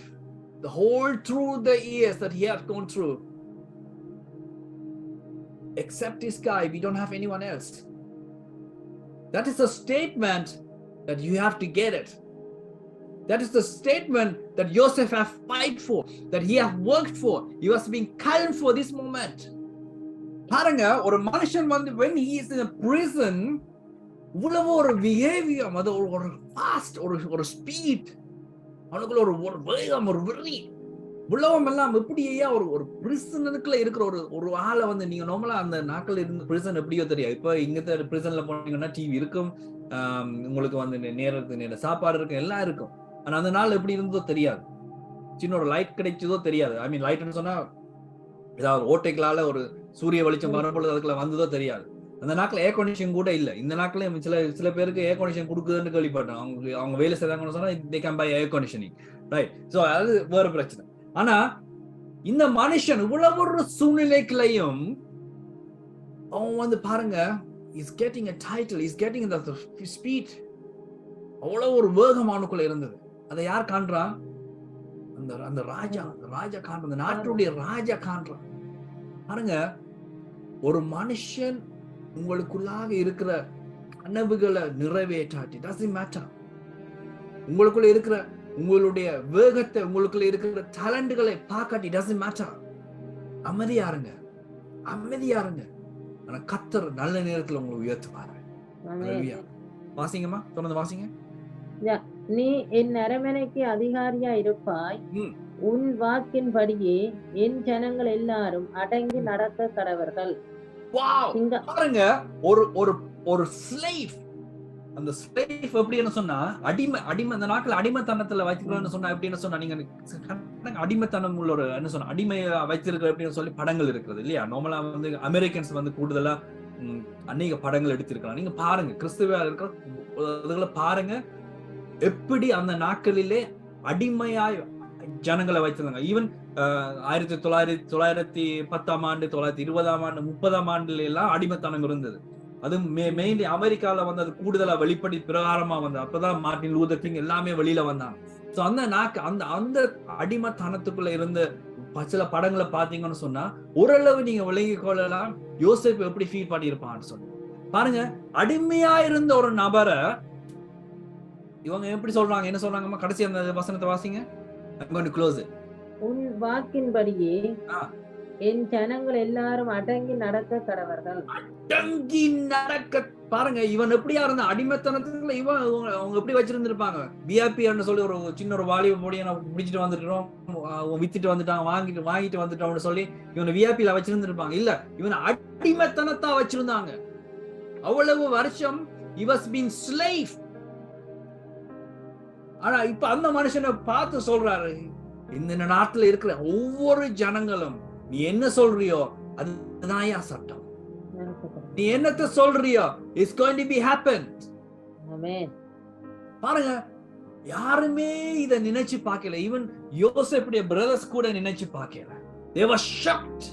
the whole through the years that he have gone through. Except this guy, we don't have anyone else. That is a statement that you have to get it. That is the statement that Joseph have fight for, that he have worked for. He was being calm for this moment. பாருங்க, ஒரு மனுஷன் வந்து when he is in a prison, இவ்வளவு ஒரு behavior, அது ஒரு fast, ஒரு speed, அவனுக்குள்ள ஒரு வேகம், ஒரு வெறி, உலகம் எல்லாம் எப்படி ஐயா ஒரு பிரிசனுக்குள்ள இருக்கிற ஒரு ஆளை வந்து நீங்க நார்மலா அந்த நாட்கள் இருந்த பிரிசன் எப்படியோ தெரியாது. இப்ப இங்க பிரிசன்ல போனீங்கன்னா டிவி இருக்கும், உங்களுக்கு வந்து நேர சாப்பாடு இருக்கும், எல்லாம் இருக்கும். ஆனா அந்த நாள் எப்படி இருந்ததோ தெரியாது. சின்ன ஒரு லைட் கிடைச்சதோ தெரியாது. ஐ மீன் லைட்னு சொன்னா ஏதாவது ஓட்டைகளால ஒரு சூரிய வெளிச்சம் வரும்பொழுது அதுக்குள்ள வந்ததோ தெரியாது. அந்த நாட்கள் ஏர் கண்டிஷன் கூட இல்ல. இந்த நாட்களே சில பேருக்கு ஏர் கண்டிஷன் கொடுக்குதுன்னு கேள்விப்பட்டேன். அவங்க வேலை செய்றாங்கன்னு சொன்னா they can buy air conditioning, right? So அது வேற பிரச்சனை. ஆனா இந்த மனுஷன் இவ்வளவு ஒரு சூழ்நிலைகளையும் அவன் வந்து பாருங்க, is getting a title, is getting the speed. அவ்வளவு ஒரு வேகமானுக்குள்ள இருந்தது. அதை யார் காண்றான்? அந்த ராஜா காண்றான், அந்த நாட்டுடைய ராஜா காண்றான். பாருங்க, ஒரு மனுஷன் உங்களுக்குள்ளாக இருக்கிற கனவுகளை நிறைவேற்றாட்டி doesn't matter. உங்களுக்குள்ள இருக்கிற உங்களுடைய வேகத்தை, உங்களுக்குள்ள இருக்கிற டேலண்ட்களை பார்க்காட்டி doesn't matter. அமைதியா இருங்க. ஆனா கர்த்தர் நல்ல நேரத்துல உங்களை உயர்த்துவாரு. ஹல்லேலூயா. வாசிங்கம்மா, தொடர்ந்து வாசிங்க. நீ என் அரமனைக்கு அதிகாரியா இருப்பாய், உன் வாக்கின்படியே என் ஜனங்கள் எல்லாரும் அடங்கி நடக்க கடவர்கள். பாருங்க, ஒரு ஸ்லேவ், அந்த ஸ்லேவ் எப்படின்னு சொன்னா அடிமை. அந்த நாட்கள் அடிமைத்தனத்துல வைக்கிறோம்னு சொன்னா எப்படின்னு சொன்னா, நீங்க அடிமைத்தனம் உள்ள ஒரு என்ன சொன்னா அடிமையை வைத்திருக்கிற அப்படின்னு சொல்லி படங்கள் இருக்கிறது இல்லையா? நார்மலா வந்து அமெரிக்கன்ஸ் வந்து கூடுதலா அநேக படங்கள் எடுத்திருக்கலாம். நீங்க பாருங்க, கிறிஸ்துவ இருக்கிற அதுகளை பாருங்க, எப்படி அந்த நாட்களிலே அடிமையாய் ஜனங்களை வைத்திருந்தாங்க. ஈவன் 1910ஆம் ஆண்டு, 1920ஆம் ஆண்டு, 30ஆம் ஆண்டுல எல்லாம் அடிமைத்தனம் இருந்தது. அது மெயின்லி அமெரிக்கால வந்து அது கூடுதலா வெளிப்படி பிரகாரமா வந்தது. அப்பதான் மார்ட்டின் லூதர் கிங் எல்லாமே வெளியில வந்தாங்க. சோ அந்த அடிமைத்தனத்துக்குள்ள இருந்த சில படங்களை பாத்தீங்கன்னு சொன்னா ஓரளவு நீங்க விளங்கி கொள்ளலாம் யோசேப்பு எப்படி ஃபீல் பண்ணியிருப்பான்னு சொல்லி. பாருங்க, அடிமையா இருந்த ஒரு நபரை இவங்க எப்படி சொல்றாங்க, என்ன சொல்றாங்கம்மா? கடைசி அந்த வசனத்தை வாசிங்க. I'm going to close it. உன் வாக்கின்படியே என் ஜனங்கள் எல்லாரும் அடங்கி நடக்க கடவர்கள். அடங்கி நடக்க. பாருங்க, இவன் எப்படியா இருந்தா அடிமைத்தனத்துல இவன் அவங்க எப்படி வச்சிருந்திருப்பாங்க. விஐபின்னு சொல்லி ஒரு சின்ன ஒரு வாலிப பொடியை நான் பிடிச்சிட்டு வந்துட்டோம், வித்துட்டு வந்துட்டான், வாங்கிட்டு வந்துட்டோம்னு சொல்லி இவனை விஐபில வச்சிருந்திருப்பாங்க. இல்ல, இவன் அடிமைத்தனத்தா வச்சிருந்தாங்க. அவ்வளவு வருஷம் he was being slave. ஆனா இப்ப அந்த மனுஷனை பார்த்து சொல்றாரு, இந்த நாட்டுல இருக்கிற ஒவ்வொரு ஜனங்களும் நீ என்ன சொல்றியோ அதுதான் சட்டம். நீ என்னத்த சொல்றியோ it's going to be happen. ஆமென். பாருங்க, யாருமே இத நினைச்சு பார்க்கல. ஈவன் யோசேப்புடைய பிரதர்ஸ் கூட நினைச்சு பார்க்கல. they were shocked.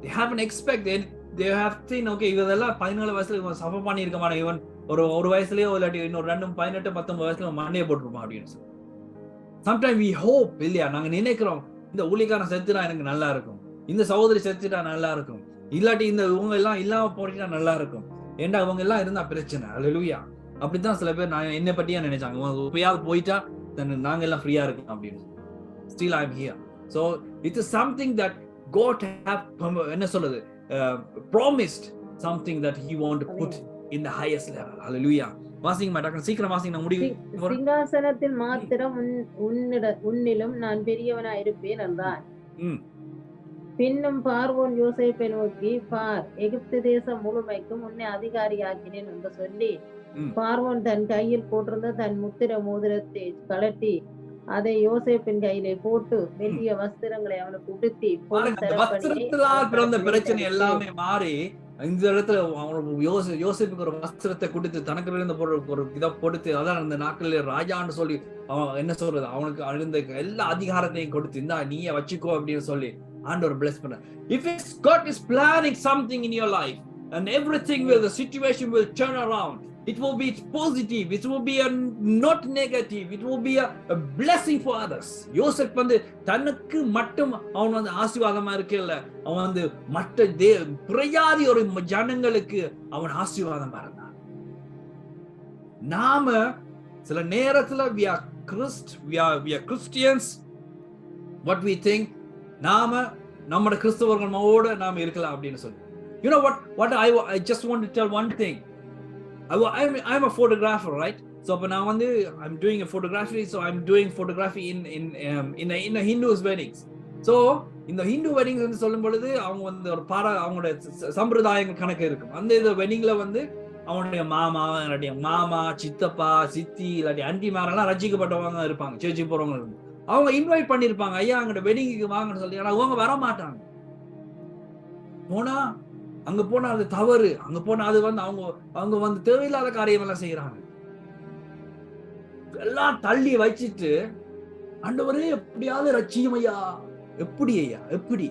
they haven't expected. they have seen, okay, இதெல்லாம் 17 வயசுல இவன் சஃபர் பண்ணி இருக்க மாட்டான். ஈவன் ஒரு வயசுலயோ இல்லாட்டி இன்னொரு 18, 19 வயசுல மண்டையை போட்டுருப்பான் அப்படின்னு சொல்லி. சம்டைம் we hope இல்லையா, நாங்க நினைக்கிறோம் இந்த ஊழியக்காரன் செத்துட்டா எனக்கு நல்லா இருக்கும், இந்த சகோதரி செத்துட்டா நல்லா இருக்கும், இல்லாட்டி இந்த இவங்க எல்லாம் இல்லாம போட்டா நல்லா இருக்கும். ஏண்டா அவங்க எல்லாம் இருந்தா பிரச்சனை. அல்லேலூயா. அப்படித்தான் சில பேர் நான் என்னை பத்தியா நினைச்சாங்க, எப்பயாவது போயிட்டா நாங்க எல்லாம் ஃப்ரீயா இருக்கோம் அப்படின்னு. Still I am here. So it is something that God have என்ன சொல்றது promised, something that he want to put in the highest level. Hallelujah. வாசிங்க மாட்டாங்க, சீக்கிரம் வாசிங்க, நான் முடிவு. சிங்காசனத்தில் மாத்திரம் உன்னிலும் நான் பெரியவனாய் இருப்பேன் என்றான். பின்னும் பார்வோன் யோசேப்பை நோக்கி, பார், எகிப்து தேசம் முழுமைக்கும் உன்னை அதிகாரியாக்கினேன் என்று சொல்லி, பார்வோன் தன் கையில் போட்டிருந்த தன் முத்திர மோதிரத்தை கழட்டி அதை யோசேப்பின் கையிலே போட்டு மெல்லிய வஸ்திரங்களை அவனுக்கு உடுத்தி பிறந்த பிரச்சனை எல்லாமே மாறி இந்த இடத்துல அவனுக்கு யோசேப்புக்கு ஒரு வஸ்திரத்தை கொடுத்து தனக்கு இருந்த ஒரு இதை கொடுத்து, அதான் அந்த நாட்களில் ராஜான்னு சொல்லி அவன் என்ன சொல்றது, அவனுக்கு அழுந்த எல்லா அதிகாரத்தையும் கொடுத்து, இந்தா நீயே வச்சுக்கோ அப்படின்னு சொல்லி ஆண்டவர் பிளஸ் பண்ண. If God is planning something in your life and everything will, the situation will turn around. It will be positive, it will be not negative, it will be a blessing for others. யோசேப் வந்து தனக்கு மட்டும் அவன் வந்து ஆசீர்வாதமா இருக்கல, அவன் வந்து மற்ற பிரயாதி ஒரு ஜனங்களுக்கு அவன் ஆசீர்வாதமா இருந்தான். நாம சில நேரத்துல we are Christians, what we think, நாம நம்மட கிறிஸ்தவர்களோட நாம இருக்கலாம் அப்படின்னு சொல்லி. You know what I just want to tell one thing. I'm a photographer, right? So now I'm doing a photography, so I'm doing photography in a Hindu's weddings. So in the Hindu weddings வந்து சொல்லும் பொழுது அவங்க வந்து ஒரு அவங்களோட சம்பிரதாயங்கள் கணக்கு இருக்கும். அந்த இந்த வெட்டிங்ல வந்து அவனுடைய மாமா, சித்தப்பா, சித்தி இல்லாட்டி ஆண்டிமாரெல்லாம் ரசிக்கப்பட்டவங்க இருப்பாங்க, சேர்ச்சி போறவங்க இருக்கும். அவங்க இன்வைட் பண்ணிருப்பாங்க, ஐயா அங்க வெட்டிங்க்கு வாங்கன்னு சொல்லி. ஆனா அவங்க வர மாட்டாங்க. அங்க போனா அது தவறு, அங்க போனா அது வந்து அவங்க வந்து தேவையில்லாத காரியம் எல்லாம் செய்யறாங்க. எல்லாம் தள்ளி வச்சிட்டு, ஆண்டவரே எப்படியாவது ரட்சியம் ஐயா, எப்படி ஐயா, எப்படி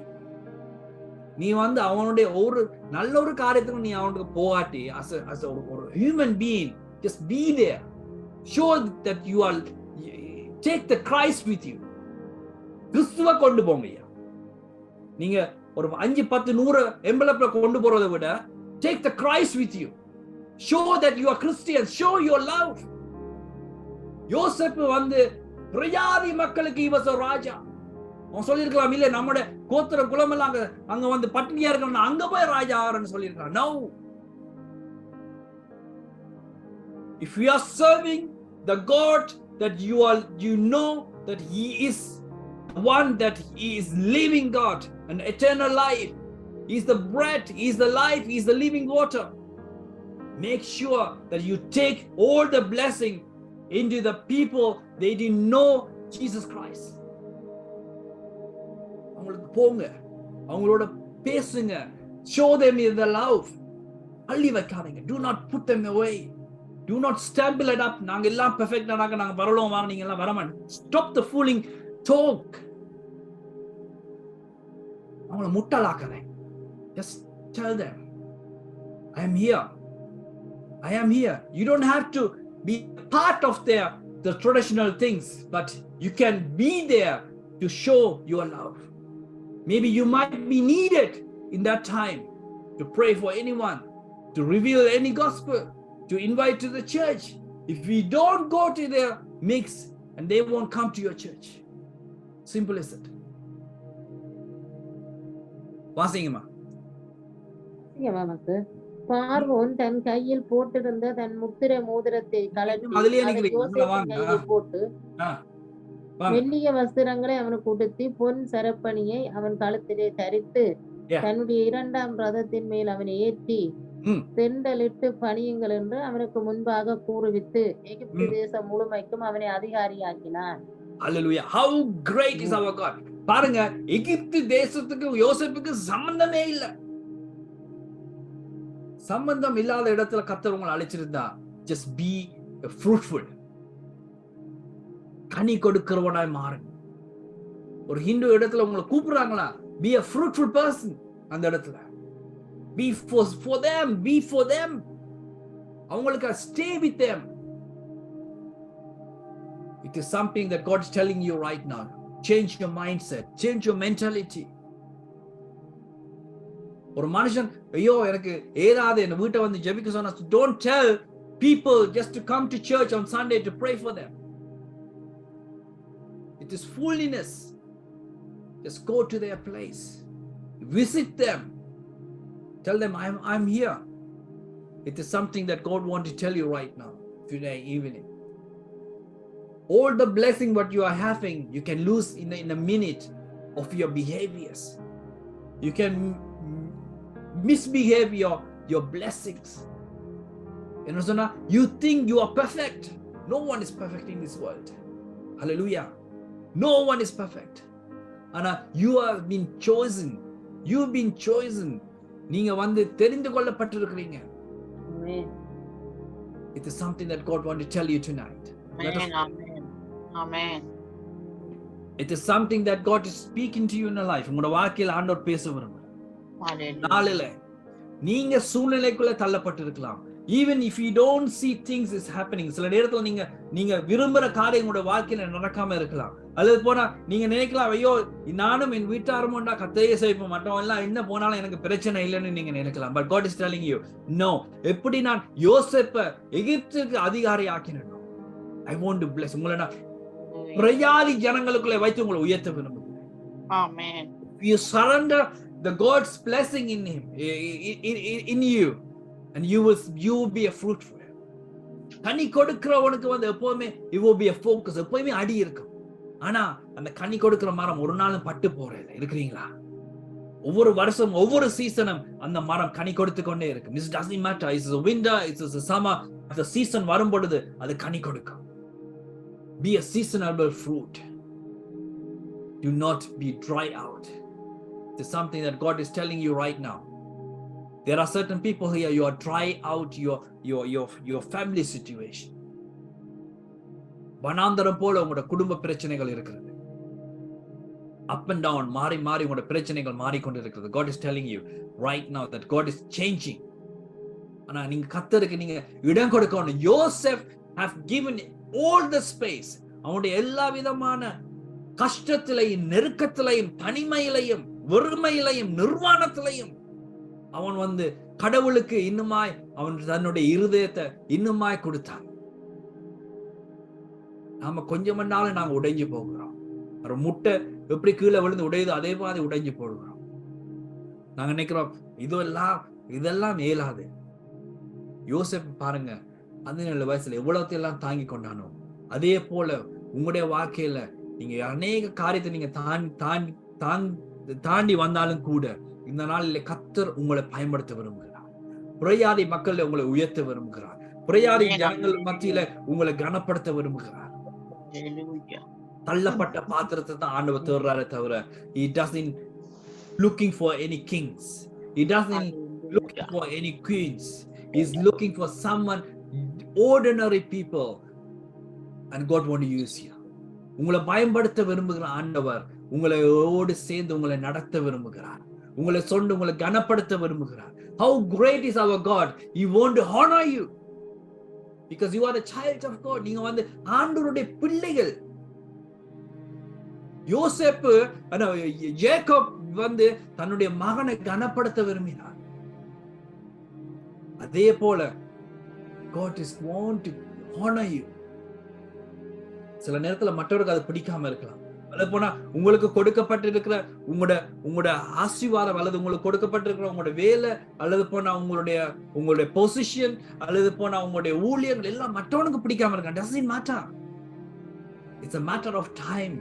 நீ வந்து அவனுடைய ஒரு நல்ல ஒரு காரியத்துக்கு நீ அவனுக்கு போகாட்டி, as ஒரு human being, just be there, show that you are, take the Christ with you. கிறிஸ்துவ கொண்டு போங்க ஐயா. நீங்க ஒரு 5, 10, 100 எம்பலப்ல கொண்டு போறதை விட take the Christ with you. Show that you are Christians. Show your love. யோசேப்பு வந்து பிரயாதி மக்களுக்கு he was a ராஜா. அவன் சொல்லியிருக்கலாம், இல்ல நம்முடைய கோத்திர குலம் எல்லாம் அங்க வந்து பட்டினியா இருக்கணும், அங்க போய் ராஜா ஆகிறன்னு சொல்லியிருக்கான். No. If we are serving the God that you know that he is one, that he is living God, an eternal life, he is the bread, he is the life, he is the living water, make sure that you take all the blessing into the people they didn't know Jesus Christ. அவங்களுக்கு போங்க, அவங்களோட பேசுங்க, show them the love. அள்ளி வைக்காதீங்க. Do not put them away. Do not stamp it up. நாங்க எல்லாம் பெர்ஃபெக்ட்டா நாங்க பரலோகம் வர, நீங்க எல்லாம் வரமாட்டீங்க. Stop the fooling talk. அவங்கள முட்டாளாக்காதே. Just tell them, I am here. I am here. You don't have to be part of the traditional things, but you can be there to show your love. Maybe you might be needed in that time to pray for anyone, to reveal any gospel, to invite to the church. If we don't go to their mix, and they won't come to your church. Simple as it. வாசிங்கம்மா. பார்வோன் தன் கையில் போட்டிருந்த தன் முத்திர மோதிரத்தை கழட்டி போட்டு மெல்லிய வஸ்திரங்களை அவனுக்கு உடுத்தி பொன் சரப்பணியை அவன் கழுத்திலே தரித்து தன்னுடைய 2ஆம் ரதத்தின் மேல் அவனை ஏற்றி தெண்டலிட்டு பணியுங்கள் என்று அவனுக்கு முன்பாக கூறுவித்து எகிப்து தேசம் முழுமைக்கும் அவனை அதிகாரியாக்கினான். Hallelujah. How great is our God. பாருங்க, எகிப்து தேசத்துக்கு யோசேப்புக்கு சம்பந்தமே இல்ல. சம்பந்தம் இல்லாத இடத்துல கர்த்தர் உங்களை அழைச்சிருந்தா, just be fruitful. கனி கொடுக்கிறவனாய் மாறுங்க. ஒரு ஹிந்து இடத்துல உங்களை கூப்பிடுறாங்களா, be a fruitful person. அந்த இடத்துல be for them, be for them. அவங்களுக்கு stay with them. It is something that God is telling you right now. Change your mindset, change your mentality. ஒரு மனுஷன் ஐயோ எனக்கு ஏதாவது என் வீட்டை வந்து ஜெபிக்க சொன்னா, don't tell people just to come to church on Sunday to pray for them. It is foolishness. Just go to their place, visit them, tell them I'm here. It is something that God wants to tell you right now, today evening. All the blessing what you are having, you can lose in a minute of your behaviors. You can misbehave your blessings. You think you are perfect. No one is perfect in this world. Hallelujah. No one is perfect. And you have been chosen. You've been chosen. நீங்க வந்து தெரிந்து கொள்ளப்பட்டிருக்கிறீங்க. Amen. It is something that God wants to tell you tonight. Amen. Amen. Amen. It is something that God is speaking to you in your life. உங்களோட வாழ்க்கையில ஆண்டவர் பேச விரும்புறார். Hallelujah. நாளில நீங்க சூழ்நிலைக்குள்ள தள்ளப்பட்டிருக்கலாம். Even if you don't see things is happening, சில நேரத்துல நீங்க விரும்புற காரியம் உங்களோட வாழ்க்கையில நடக்காம இருக்கலாம். அல்லது போனா நீங்க நினைக்கலாம், ஐயோ நானும் என் வீட்டாருமோண்டா கத்தையே செய்ய மாட்டோம், எல்லாம் என்ன போனாலும் எனக்கு பிரச்சனை இல்லைன்னு நீங்க நினைக்கலாம். But God is telling you, no. எப்படி நான் யோசேப்பை எகிப்துக்கு அதிகாரி ஆக்கினேனோ, I want to bless உங்களை நான் பிரயாதி ஜனங்களுக்குள்ளே வைத்து உங்களை உயர்த்த விரும்புகிறேன். Amen. You surrender the God's blessing in him, in you, and you will be a fruitful. கனி கொடுக்கிறவனுக்கு வந்து எப்பவுமே it will be a focus, எப்பவுமே அடி இருக்கும். ஆனா அந்த கனி கொடுக்கிற மரம் ஒரு நாளும் பட்டு போறதில்லை. இருக்கிறீங்களா? ஒவ்வொரு வருஷம் ஒவ்வொரு சீசனும் அந்த மரம் கனி கொடுத்து கொண்டே இருக்கும். It doesn't matter, it's a winter, it's a summer, the season வரும் பொழுது அது கனி கொடுக்கும். Be a seasonable fruit. Do not be dry out. It is something that God is telling you right now. There are certain people here, you are dry out your family situation. வனாந்தரம் போல உங்களோட குடும்ப பிரச்சனைகள் இருக்கிறது. Up and down, மாறி உங்களோட பிரச்சனைகள் மாறிக்கொண்டு இருக்கிறது. God is telling you right now that God is changing. ஆனா நீங்க கர்த்தருக்கு நீங்க இடம் கொடுக்கணும். Joseph have given all the space. அவனுடைய எல்லா விதமான கஷ்டத்திலையும் நெருக்கத்திலையும் தனிமையிலையும் வெறுமையிலையும் நிர்வாணத்திலையும் அவன் வந்து கடவுளுக்கு இன்னுமாய் அவன் தன்னுடைய இருதயத்தை இன்னுமாய் கொடுத்தான். நாம கொஞ்சம் மண்ணாலும் நாங்க உடைஞ்சு போகிறோம். ஒரு முட்டை எப்படி கீழே விழுந்து உடையுதோ அதே மாதிரி உடைஞ்சு போடுகிறோம். நாங்க நினைக்கிறோம் இதெல்லாம் மேலாது. யோசேப் பாருங்க, 17 வயசுல எவ்வளவுத்தையெல்லாம் தாங்கி கொண்டானோ அதே போல உங்களுடைய வாழ்க்கையில நீங்க அநேக காரியத்தை நீங்க தாண்டி வந்தாலும் கூட இந்த நாளில் கர்த்தர் உங்களை பயன்படுத்த விரும்புகிறார். புறையாதி மக்கள் உங்களை உயர்த்த விரும்புகிறார். புறையாதி ஜனங்கள் மத்தியில உங்களை கனப்படுத்த விரும்புகிறார். தள்ளப்பட்ட பாத்திரத்தை தான் ஆண்டவர் தேடுறாரே தவிர he doesn't looking for any kings, he doesn't looking for any queens, he's looking for someone ordinary people, and God want to use you. உங்களை பயன்படுத்த விரும்புகிற ஆண்டவர் உங்களோடு சேர்ந்து உங்களை நடத்த விரும்புகிறார். உங்களை சொண்டு உங்களை கனப்படுத்த விரும்புகிறார். How great is our God! He want to honor you because you are the child of God. நீங்க வந்து ஆண்டவருடைய பிள்ளைகள். யோசேப்பு ஜேக்கப் வந்து தன்னுடைய மகனை கனப்படுத்த விரும்பினார். அதே போல God is want to honor you. சில நேரத்துல மற்றவருக்கு அது பிடிக்காம இருக்கலாம். அல்லது போனா உங்களுக்கு கொடுக்கப்பட்டிருக்கிற உங்களோட ஆசீர்வாதம் அல்லது உங்களுக்கு கொடுக்கப்பட்டிருக்கிற உங்களோட வேலை அல்லது போனா உங்களுடைய பொசிஷன் அல்லது போனா உங்களுடைய ஊழியர்கள் எல்லாம் மற்றவனுக்கு பிடிக்காம இருக்கான். Doesn't matter. It's a matter of time.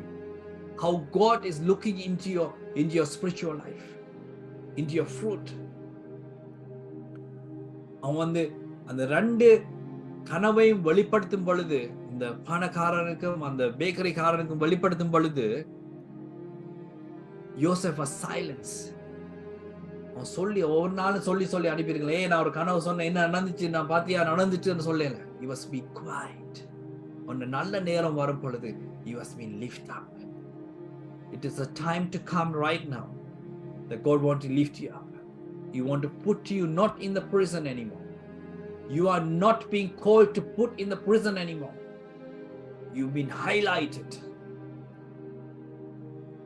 How God is looking into your spiritual life, into your fruit. அவன் வந்து அந்த 2 கனவையும் வெளிப்படுத்தும் பொழுது, இந்த பணக்காரனுக்கும் அந்த பேக்கரிக்காரனுக்கும் வெளிப்படுத்தும் பொழுது யோசேப் was silence. அவன் சொல்லி ஒவ்வொரு நாளும் சொல்லி அனுப்பியிருக்கல. நான் ஒரு கனவு சொன்னேன், என்ன நடந்துச்சு, நான் பாத்தியா நடந்துச்சுன்னு சொல்லல. He was be quiet. ஒரு நல்ல நேரம் வரும் பொழுது he was being lift up. It is a time to come right now that God want to lift you up. He want to put you not in the prison anymore. You are not being called to put in the prison anymore. You've been highlighted.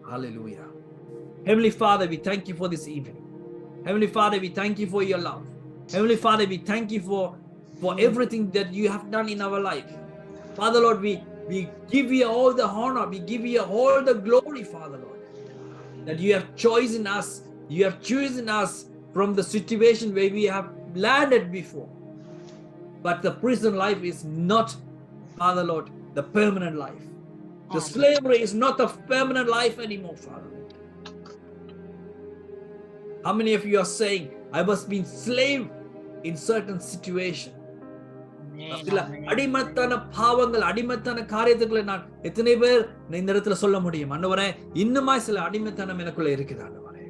Hallelujah. Heavenly Father, we thank you for this evening. Heavenly Father, we thank you for your love. Heavenly Father, we thank you for everything that you have done in our life. Father Lord, we give you all the honor, we give you all the glory, Father Lord, that you have chosen us, you have chosen us from the situation where we have landed before. But the prison life is not, Father Lord, the permanent life. The slavery is not a permanent life anymore, Father Lord. How many of you are saying, I was being slave in certain situation? சில அடிமத்தான பாவங்கள், அடிமத்தான காரியத்துக்குள்ள நான் எத்தனை பேர் இந்த இடத்துல சொல்ல முடியும்? ஆண்டவரே, இன்னுமா சில அடிமத்தனம் எனக்குள்ள இருக்குது ஆண்டவரே,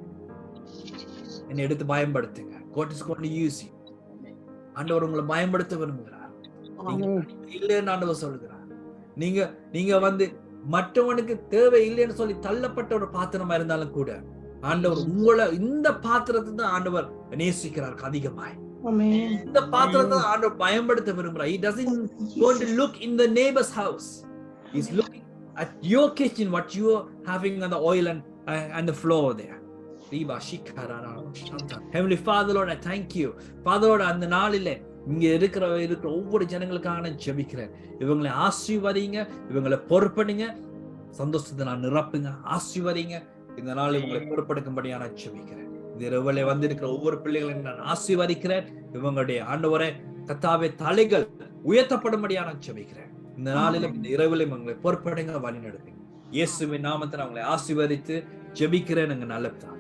என்னை எடுத்து பயன்படுத்துங்க. God is going to use you. ஆண்டவர் உங்களை பயன்படுத்த விரும்புகிறார். இல்லைன்னு ஆண்டவர் சொல்லுகிறார். நீங்க வந்து மற்றவனுக்கு தேவை இல்லைன்னு சொல்லி தள்ளப்பட்ட ஒரு பாத்திரமா இருந்தாலும் கூட ஆண்டவர் உங்களை இந்த பாத்திரத்தை தான் ஆண்டவர் நேசிக்கிறார் அதிகமாய். இந்த பாத்திரத்தை ஆண்டவர் பயன்படுத்த விரும்புகிறார். He doesn't going to look in the neighbor's house. He's looking at your kitchen, what you are having on the oil and the floor there. Heavenly Father Lord, I thank you. Father Lord, அந்த நாளிலே இங்க இருக்கிற ஒவ்வொரு ஜனங்களுக்காக நான் ஜெபிக்கிறேன். இவங்களை ஆசீர்வதிங்க, இவங்களை பொறுப்படுங்க, சந்தோஷத்தை நான் நிரப்புங்க, ஆசீர்வதிங்க. இந்த நாள் இவங்களை பொறுப்படுக்கும்படியா நான் ஜெபிக்கிறேன். இந்த இரவுல வந்திருக்கிற ஒவ்வொரு பிள்ளைகளையும் நான் ஆசீர்வதிக்கிறேன். இவங்களுடைய ஆண்டவரே கர்த்தாவே தலைகள் உயர்த்தப்படும்படியா நான் ஜெபிக்கிறேன். இந்த நாளிலும் இந்த இரவுல இவங்களை பொறுப்படுங்க, வழி நடத்துங்க. இயேசுவின் நாமத்தில் அவங்களை ஆசீர்வதித்து ஜெபிக்கிறேன். நல்ல பிதாவே.